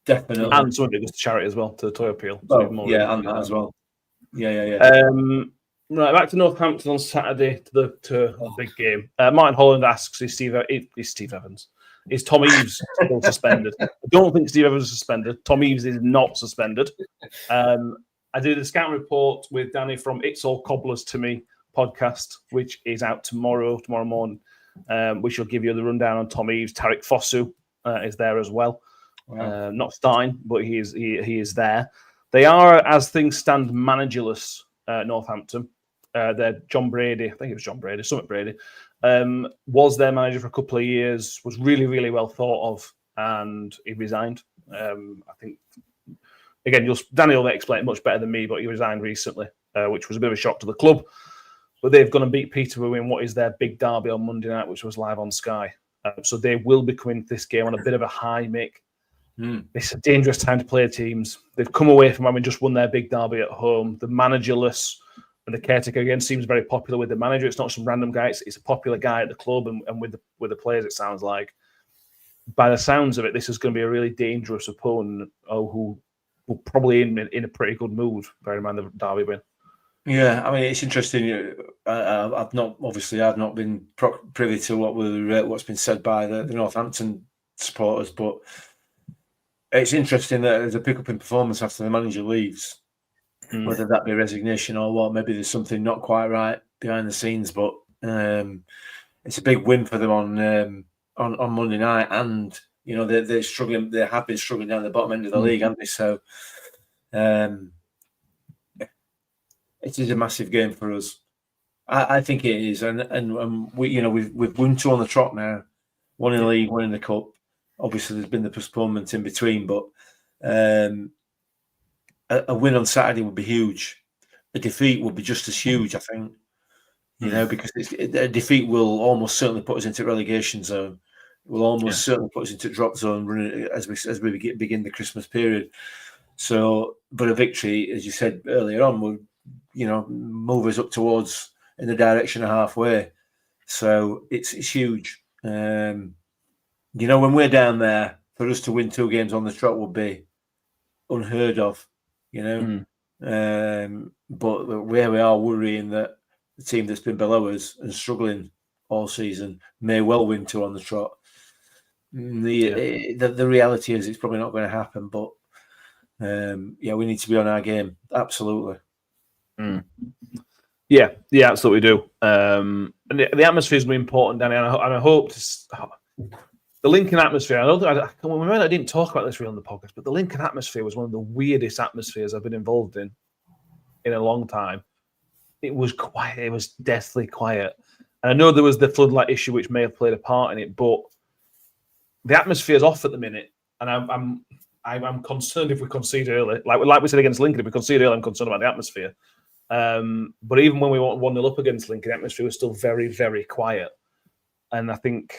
Definitely. And somebody goes to charity as well, to the Toy Appeal. So and that as well. Yeah. Right, back to Northampton on Saturday to the big game. Martin Holland asks, is Steve Evans? Is Tom Eaves still suspended? I don't think Steve Evans is suspended. Tom Eaves is not suspended. I did a scout report with Danny from It's All Cobblers to Me podcast, which is out tomorrow morning. We shall give you the rundown on Tom Eaves. Tariq Fosu is there as well. Wow. Not Stein, but he is there. They are, as things stand, managerless. Northampton. They're John Brady. I think it was John Brady. Summit Brady was their manager for a couple of years. Was really, really well thought of, and he resigned. I think again, Danny will explain it much better than me, but he resigned recently, which was a bit of a shock to the club. But they've gone and beat Peterborough in what is their big derby on Monday night, which was live on Sky. So they will be coming to this game on a bit of a high, Mick. It's a dangerous time to play teams. They've come away from having just won their big derby at home. The managerless and the caretaker again seems very popular with the manager. It's not some random guy. It's a popular guy at the club and with the players. It sounds like, by the sounds of it, this is going to be a really dangerous opponent who will probably in a pretty good mood. Bear in mind the derby win. Yeah, I mean, it's interesting. I've not been privy to what's been said by the Northampton supporters, but it's interesting that there's a pickup in performance after the manager leaves. Whether that be resignation or what, maybe there's something not quite right behind the scenes, but it's a big win for them on Monday night, and they're struggling. They have been struggling down the bottom end of the league, haven't they? So it is a massive game for us. I think it is, and we've won 2 on the trot now, 1 in the league, 1 in the cup. Obviously, there's been the postponement in between, but a win on Saturday would be huge. A defeat would be just as huge, I think. Because a defeat will almost certainly put us into relegation zone. It will almost certainly put us into drop zone as we begin the Christmas period. So, but a victory, as you said earlier on, would move us up towards in the direction of halfway. So it's huge. When we're down there, for us to win 2 games on the trot would be unheard of. But where we are worrying that the team that's been below us and struggling all season may well win 2 on the trot. The reality is it's probably not going to happen, but we need to be on our game. Absolutely. Yeah, absolutely do. And the atmosphere is really important, Danny, and I hope the Lincoln atmosphere. I didn't talk about this really on the podcast, but the Lincoln atmosphere was one of the weirdest atmospheres I've been involved in a long time. It was quiet. It was deathly quiet. And I know there was the floodlight issue, which may have played a part in it, but the atmosphere is off at the minute, and I'm concerned if we concede early. Like we said against Lincoln, if we concede early, I'm concerned about the atmosphere. But even when we went 1-0 up against Lincoln, the atmosphere was still very, very quiet. And I think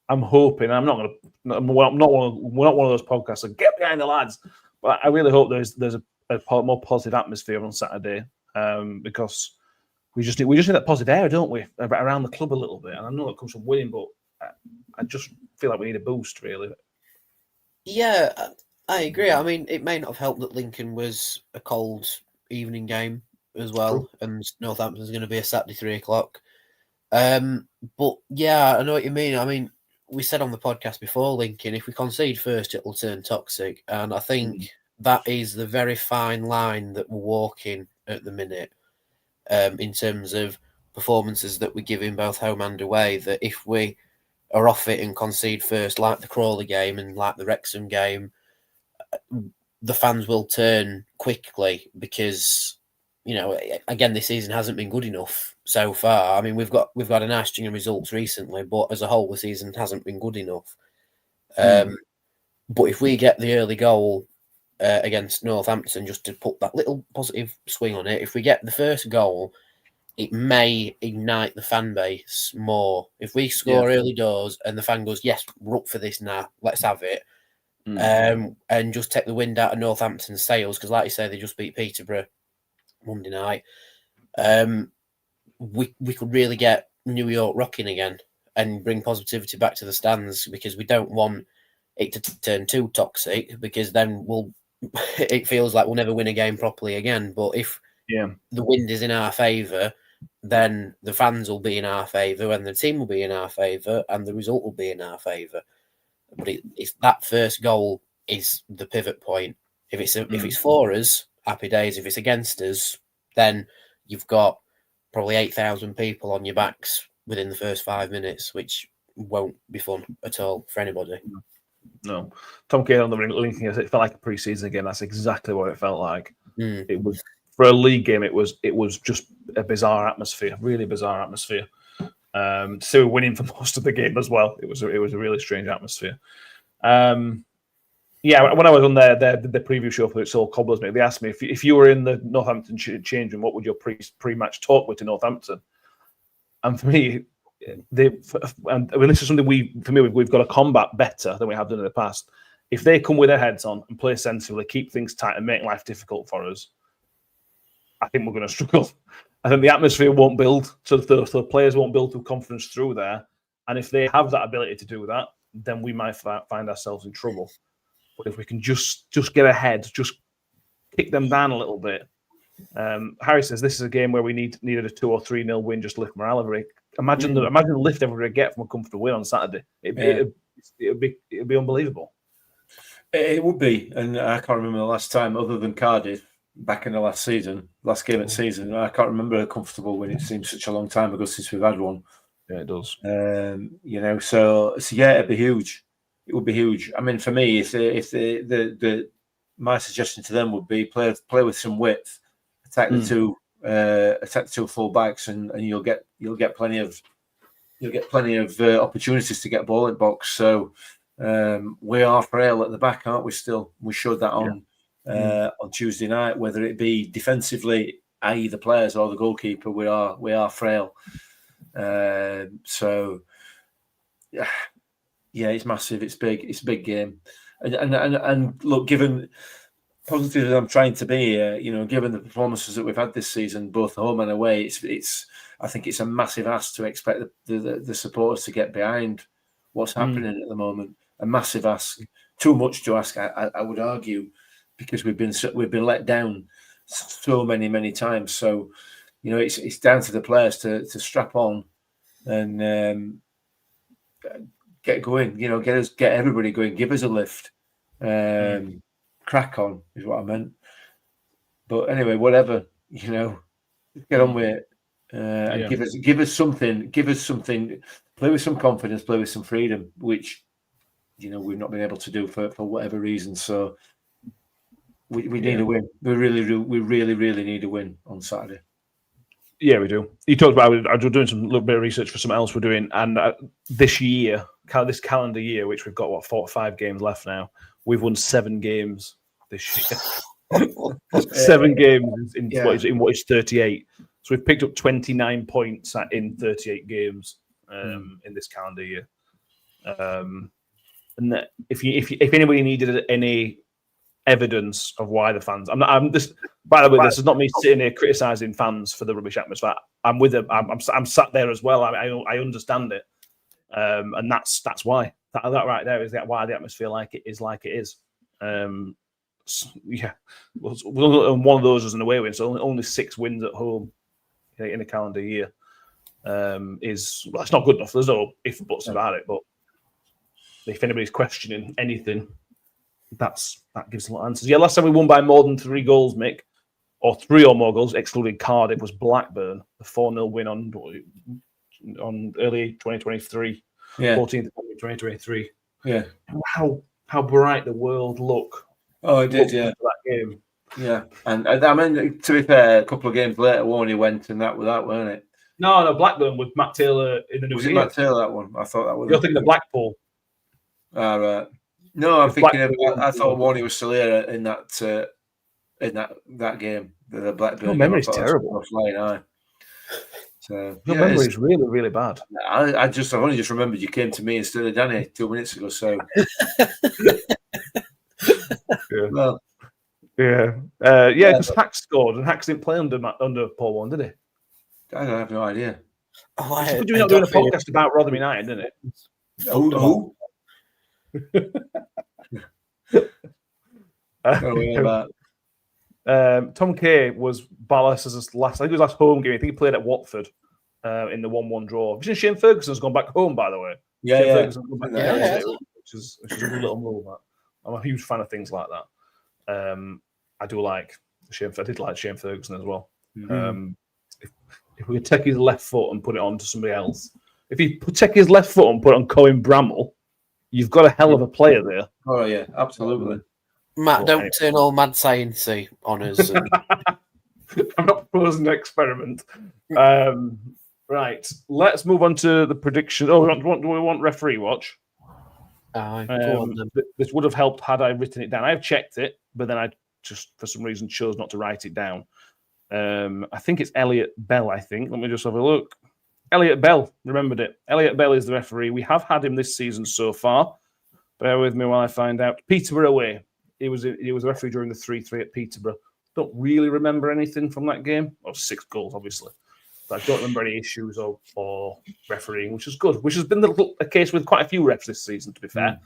I'm hoping. We're not one of those podcasts that get behind the lads, but I really hope there's a more positive atmosphere on Saturday, because we just need that positive air, don't we, around the club a little bit. And I know it comes from winning, but I just feel like we need a boost, really. Yeah, I agree. I mean, it may not have helped that Lincoln was a cold evening game as well, and Northampton's going to be a Saturday 3:00. But yeah, I know what you mean. I mean, we said on the podcast before, Lincoln, if we concede first, it'll turn toxic, and I think that is the very fine line that we're walking at the minute, in terms of performances that we give in both home and away. That if we are off it and concede first, like the Crawley game and like the Wrexham game, the fans will turn quickly because, again, this season hasn't been good enough so far. I mean, we've got a nice string of results recently, but as a whole, the season hasn't been good enough. But if we get the early goal against Northampton, just to put that little positive swing on it, if we get the first goal, it may ignite the fan base more. If we score early doors and the fan goes, yes, we're up for this now, let's have it, and just take the wind out of Northampton's sails, because like you say, they just beat Peterborough Monday night, we could really get New York rocking again and bring positivity back to the stands, because we don't want it to turn too toxic, because then it feels like we'll never win a game properly again. But if the wind is in our favour, then the fans will be in our favour, and the team will be in our favour, and the result will be in our favour. But it's that first goal is the pivot point. If it's for us, happy days. If it's against us, then you've got probably 8,000 people on your backs within the first 5 minutes, which won't be fun at all for anybody. No. Tom Kane on the linking us, it felt like a pre-season game. That's exactly what it felt like. It was, for a league game, it was just a bizarre atmosphere, really bizarre atmosphere. So winning for most of the game as well. It was a really strange atmosphere. When I was on the preview show for It's All Cobblers, mate, they asked me if you were in the Northampton change room, what would your pre-match talk with to Northampton? And for me, this is something we've got to combat better than we have done in the past. If they come with their heads on and play sensibly, keep things tight and make life difficult for us, I think we're going to struggle. I think the atmosphere won't build, so the players won't build through confidence through there. And if they have that ability to do that, then we might find ourselves in trouble. But if we can just get ahead, just kick them down a little bit, Harry says this is a game where we needed a 2 or 3-0 win just to lift morale every. Imagine the lift everybody get from a comfortable win on Saturday. It'd be unbelievable. It would be, and I can't remember the last time other than Cardiff back in the last game of season. I can't remember a comfortable win. It seems such a long time ago since we've had one. Yeah, it does. So yeah, it'd be huge. It would be huge. I mean, for me, if my suggestion to them would be play with some width, attack the two full backs, and you'll get plenty of opportunities to get ball in box. So we are frail at the back, aren't we? Still, we showed that on Tuesday night. Whether it be defensively, i.e. the players or the goalkeeper, we are frail. So yeah, it's massive. It's big. It's a big game. And look, given positive as I'm trying to be, given the performances that we've had this season, both home and away, I think it's a massive ask to expect the supporters to get behind what's happening at the moment. A massive ask, too much to ask, I would argue, because we've been let down so many times. So, it's down to the players to strap on and get going. Get everybody going. Give us a lift. Crack on is what I meant. But anyway, whatever, get on with it. And give us something. Play with some confidence. Play with some freedom, which we've not been able to do for whatever reason. So we need a win. We really need a win on Saturday. Yeah, we do. You talked about I was doing some little bit of research for something else we're doing, and this calendar year, which we've got 4 or 5 games left now, we've won 7 games this year. 7 games in what is 38. So we've picked up 29 points in 38 games in this calendar year. And that if anybody needed any evidence of why the fans, by the way, this is not me sitting here criticizing fans for the rubbish atmosphere. I'm with them. I'm sat there as well. I understand it, and that's why that right there is why the atmosphere like it is. Yeah, one of those was an away win, so only 6 wins at home in a calendar year it's not good enough. There's no ifs or buts about it, but if anybody's questioning anything, that gives a lot of answers. Yeah, last time we won by more than 3 goals, Mick, or 3 or more goals, excluding Cardiff, was Blackburn, the 4-0 win on early 2023, 14th of 2023. Yeah, how bright the world looked. Oh, it did, yeah. That game. Yeah, and I mean, to be fair, a couple of games later, Warney went, and that weren't it? No, Blackburn with Matt Taylor in the new year. Was it Matt Taylor, that one? I thought that was. You're thinking of Blackpool. All right. No, I'm thinking of. I thought Warney was still here in that game. The Blackburn. Your memory's terrible. Flying eye. So your memory is really, really bad. I've only just remembered you came to me instead of Danny 2 minutes ago. So. Yeah. Well. Yeah. Because Hack scored, and Hack didn't play under Paul Warne, did he? I have no idea. We're doing a podcast about Rotherham United, didn't it? Who? Tom Kay was Ballas' last. I think it was last home game. I think he played at Watford in the 1-1 draw. Shane Ferguson's gone back home, by the way. Ferguson's gone back which is a good little move. I'm a huge fan of things like that. I do like Shane. I did like Shane Ferguson as well. Mm-hmm. If we could take his left foot and put it on to somebody else, if you take his left foot and put it on Colin Bramall, you've got a hell of a player there. Oh yeah, absolutely. Matt, don't turn all mad science on us. I'm not proposing an experiment. Right, let's move on to the prediction. Do we want referee watch? This would have helped had I written it down. I've checked it, but then I just, for some reason, chose not to write it down. I think it's Elliot Bell, Let me just have a look. Elliot Bell, remembered it. Elliot Bell is the referee. We have had him this season so far. Bear with me while I find out. Peterborough away. He was a referee during the 3-3 at Peterborough. Don't really remember anything from that game. 6 goals, obviously. But I don't remember any issues or refereeing, which is good. Which has been a case with quite a few refs this season, to be fair.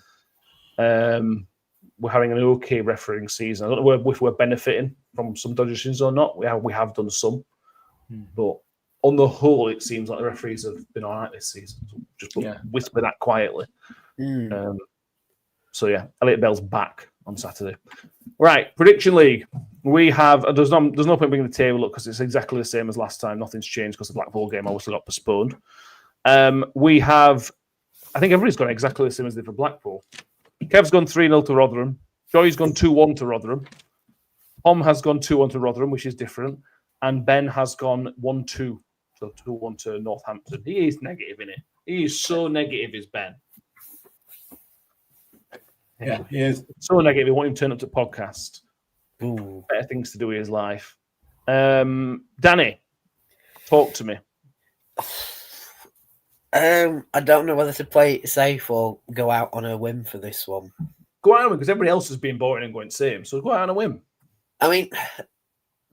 we're having an okay refereeing season. I don't know if we're benefiting from some dodgy decisions or not. We have done some, but on the whole, it seems like the referees have been all right this season. So just whisper that quietly. So yeah, Elliot Bell's back on Saturday. Right, Prediction League. We have there's no point bringing the table up because it's exactly the same as last time. Nothing's changed because the Blackpool game obviously got postponed. We have, I think everybody's gone exactly the same as they did for Blackpool. Kev's gone 3-0 to Rotherham. Joy's gone 2-1 to Rotherham. Tom has gone 2-1 to Rotherham, which is different. And Ben has gone 1-2. So 2-1 to Northampton. He is negative, isn't it? He is so negative, is Ben. Yeah, he is. So negative, he won't even turn up to podcast. Ooh. Better things to do with his life. Danny, talk to me. I don't know whether to play it safe or go out on a whim for this one. Go out on a whim because everybody else has been boring and going same. So go out on a whim. I mean,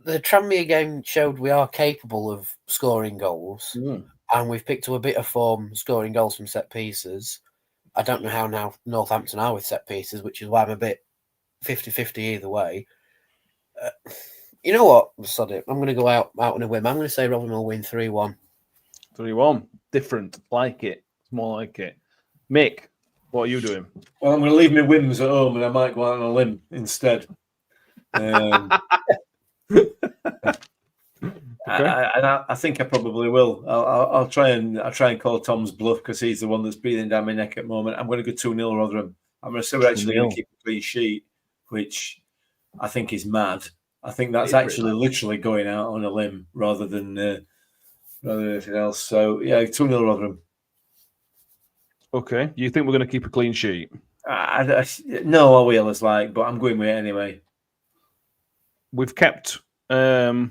the Tranmere game showed we are capable of scoring goals, and we've picked up a bit of form scoring goals from set pieces. I don't know how now Northampton are with set pieces, which is why I'm a bit 50-50 either way. You know what? Sod it. I'm going to go out on a whim. I'm going to say Rotherham will win 3-1. 3-1. Different. Like it. It's more like it. Mick, what are you doing? Well, I'm going to leave my whims at home and I might go out on a limb instead. I think I probably will. I'll try and call Tom's bluff because he's the one that's breathing down my neck at the moment. I'm going to go 2-0 Rotherham. I'm going to say we're actually going to keep a clean sheet, which I think is mad. I think that's actually literally going out on a limb rather than anything else. So yeah, 2-0 Rotherham. Okay, you think we're going to keep a clean sheet? No, I will. It's like, but I'm going with it anyway. We've kept one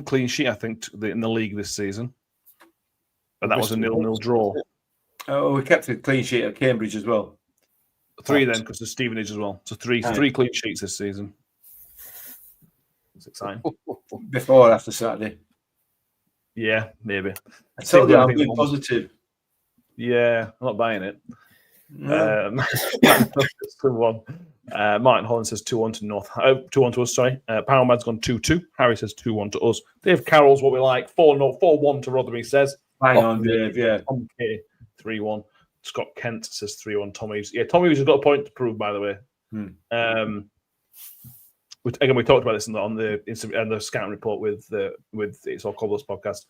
clean sheet, I think, in the league this season, but that was a 0-0 draw. Oh, we kept a clean sheet at Cambridge as well. 3 then, because there's Stevenage as well. So three clean sheets this season. It's exciting. Before or after Saturday? Yeah, maybe. I told you I'm being positive. Yeah, I'm not buying it. 2-1. Martin Holland says 2-1 to 2-1 to us. Sorry, Powermad's gone 2-2. Harry says 2-1 to us. Dave Carroll's what we like. 4-1 to Rotherham. He says. Hang on, Dave. Yeah. 3-1. Scott Kent says 3-1. Tommy Hughes has got a point to prove, by the way. Again, we talked about this on the scouting report with It's All Cobblers podcast.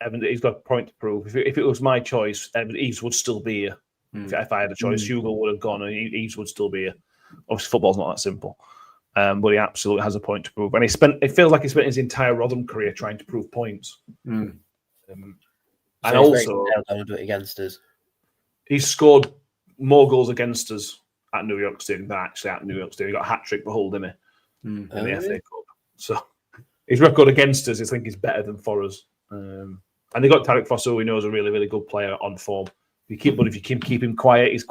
Evan, he's got a point to prove. If it was my choice, Eves would still be here. If I had a choice, Hugo would have gone and Eves would still be here. Obviously, football's not that simple. But he absolutely has a point to prove. And it feels like he spent his entire Rotherham career trying to prove points. And also, do it against us. He's scored more goals against us at New York Stadium than actually at New York Stadium. He got a hat-trick for Hull, didn't he? In the FA Cup. So his record against us, I think, is better than for us. And they got Tarek Fosso, who we know is a really, really good player on form. If you keep him quiet, he's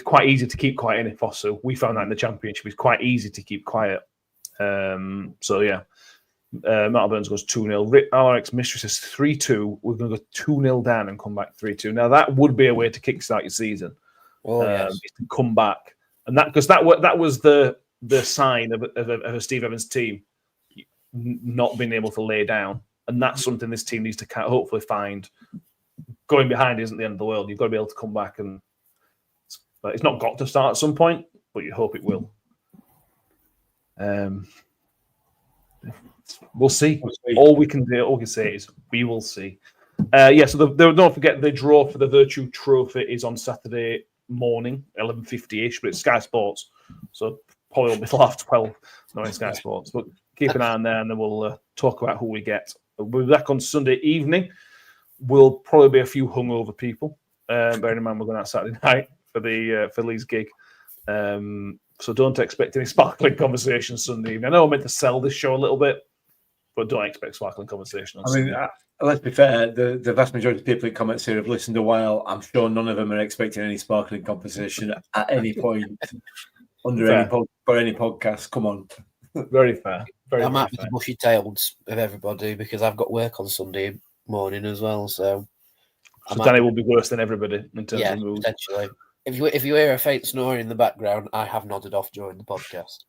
quite easy to keep quiet in Fosso. We found that in the Championship. He's quite easy to keep quiet. So yeah. Matt Burns goes 2-0. Alex Mistress is 3-2. We're going to go 2-0 down and come back 3-2. Now that would be a way to kickstart your season. Yes. To come back, and that was the sign of a Steve Evans team not being able to lay down, and that's something this team needs to hopefully find. Going behind isn't the end of the world. You've got to be able to come back, and it's not got to start at some point, but you hope it will. We'll see. All we can say is we will see. So don't forget the draw for the Vertu Trophy is on Saturday morning, 11:50ish, but it's Sky Sports, so probably won't be till after 12. Not in Sky Sports, but keep an eye on there, and then we'll talk about who we get. We'll be back on Sunday evening. We'll probably be a few hungover people. Bearing in mind we're going out Saturday night for Lee's gig. So don't expect any sparkling conversation Sunday evening. I know I meant to sell this show a little bit, but don't expect sparkling conversation on Sunday. Let's be fair, the vast majority of people in comments here have listened a while. I'm sure none of them are expecting any sparkling conversation at any point under any podcast. Come on. Very fair. I might be the bushy tails of everybody because I've got work on Sunday morning as well. So Danny will be worse than everybody in terms of mood. Potentially. If you hear a faint snoring in the background, I have nodded off during the podcast.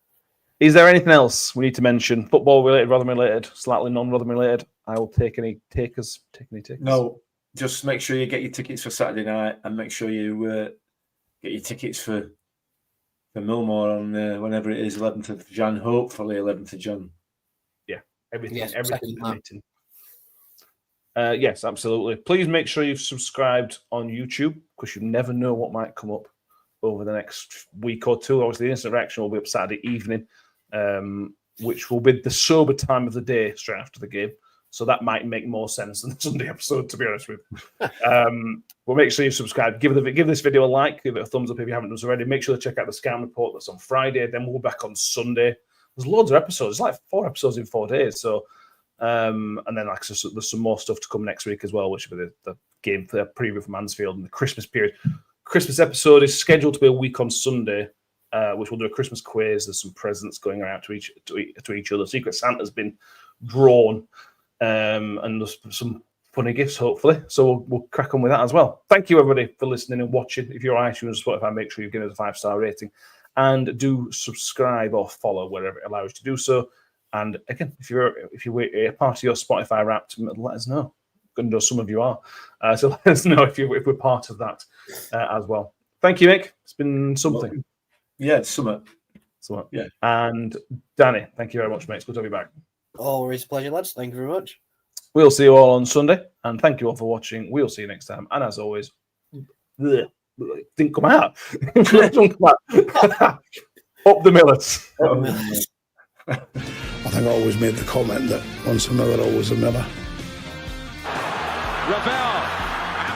Is there anything else we need to mention? Football related, Rotherham related, slightly non-Rotherham related? I will take any takers. No, just make sure you get your tickets for Saturday night, and make sure you get your tickets for Millmore on whenever it is, 11th of Jan. Hopefully, 11th of Jan. Yeah, everything. Second. Yes, absolutely. Please make sure you've subscribed on YouTube, because you never know what might come up over the next week or two. Obviously, the instant reaction will be up Saturday evening, which will be the sober time of the day straight after the game. So that might make more sense than the Sunday episode, to be honest with you. Well, make sure you subscribe. Give this video a like. Give it a thumbs up if you haven't done so already. Make sure to check out the Scam Report that's on Friday. Then we'll be back on Sunday. There's loads of episodes. It's like 4 episodes in 4 days. So, and then like there's some more stuff to come next week as well, which will be the game for the preview for Mansfield and the Christmas period. Christmas episode is scheduled to be a week on Sunday, which we'll do a Christmas quiz. There's some presents going around to each other. Secret Santa's been drawn, and there's some funny gifts, hopefully. So we'll crack on with that as well. Thank you, everybody, for listening and watching. If you're on iTunes or Spotify, make sure you give us a 5-star rating and do subscribe or follow wherever it allows you to do so. And again, if you're a part of your Spotify Wrapped, let us know. I know some of you are, so let us know if we're part of that as well. Thank you, Nick. It's been something. Yeah, it's something. Yeah. And Danny, thank you very much, mate. It's good to have you back. Always a pleasure, lads. Thank you very much. We'll see you all on Sunday, and thank you all for watching. We'll see you next time. And as always, didn't come out. Up the Millers. I think I always made the comment that once a Miller, always a Miller. Ravel,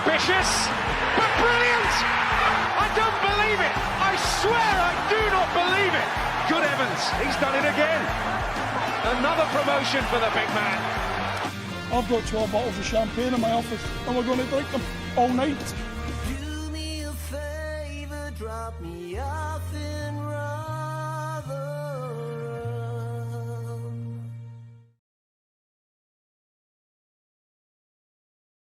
ambitious, but brilliant! I don't believe it! I swear I do not believe it! Good Evans, he's done it again. Another promotion for the big man. I've got 12 bottles of champagne in my office, and we're going to drink them all night. Do me a favor, drop me off in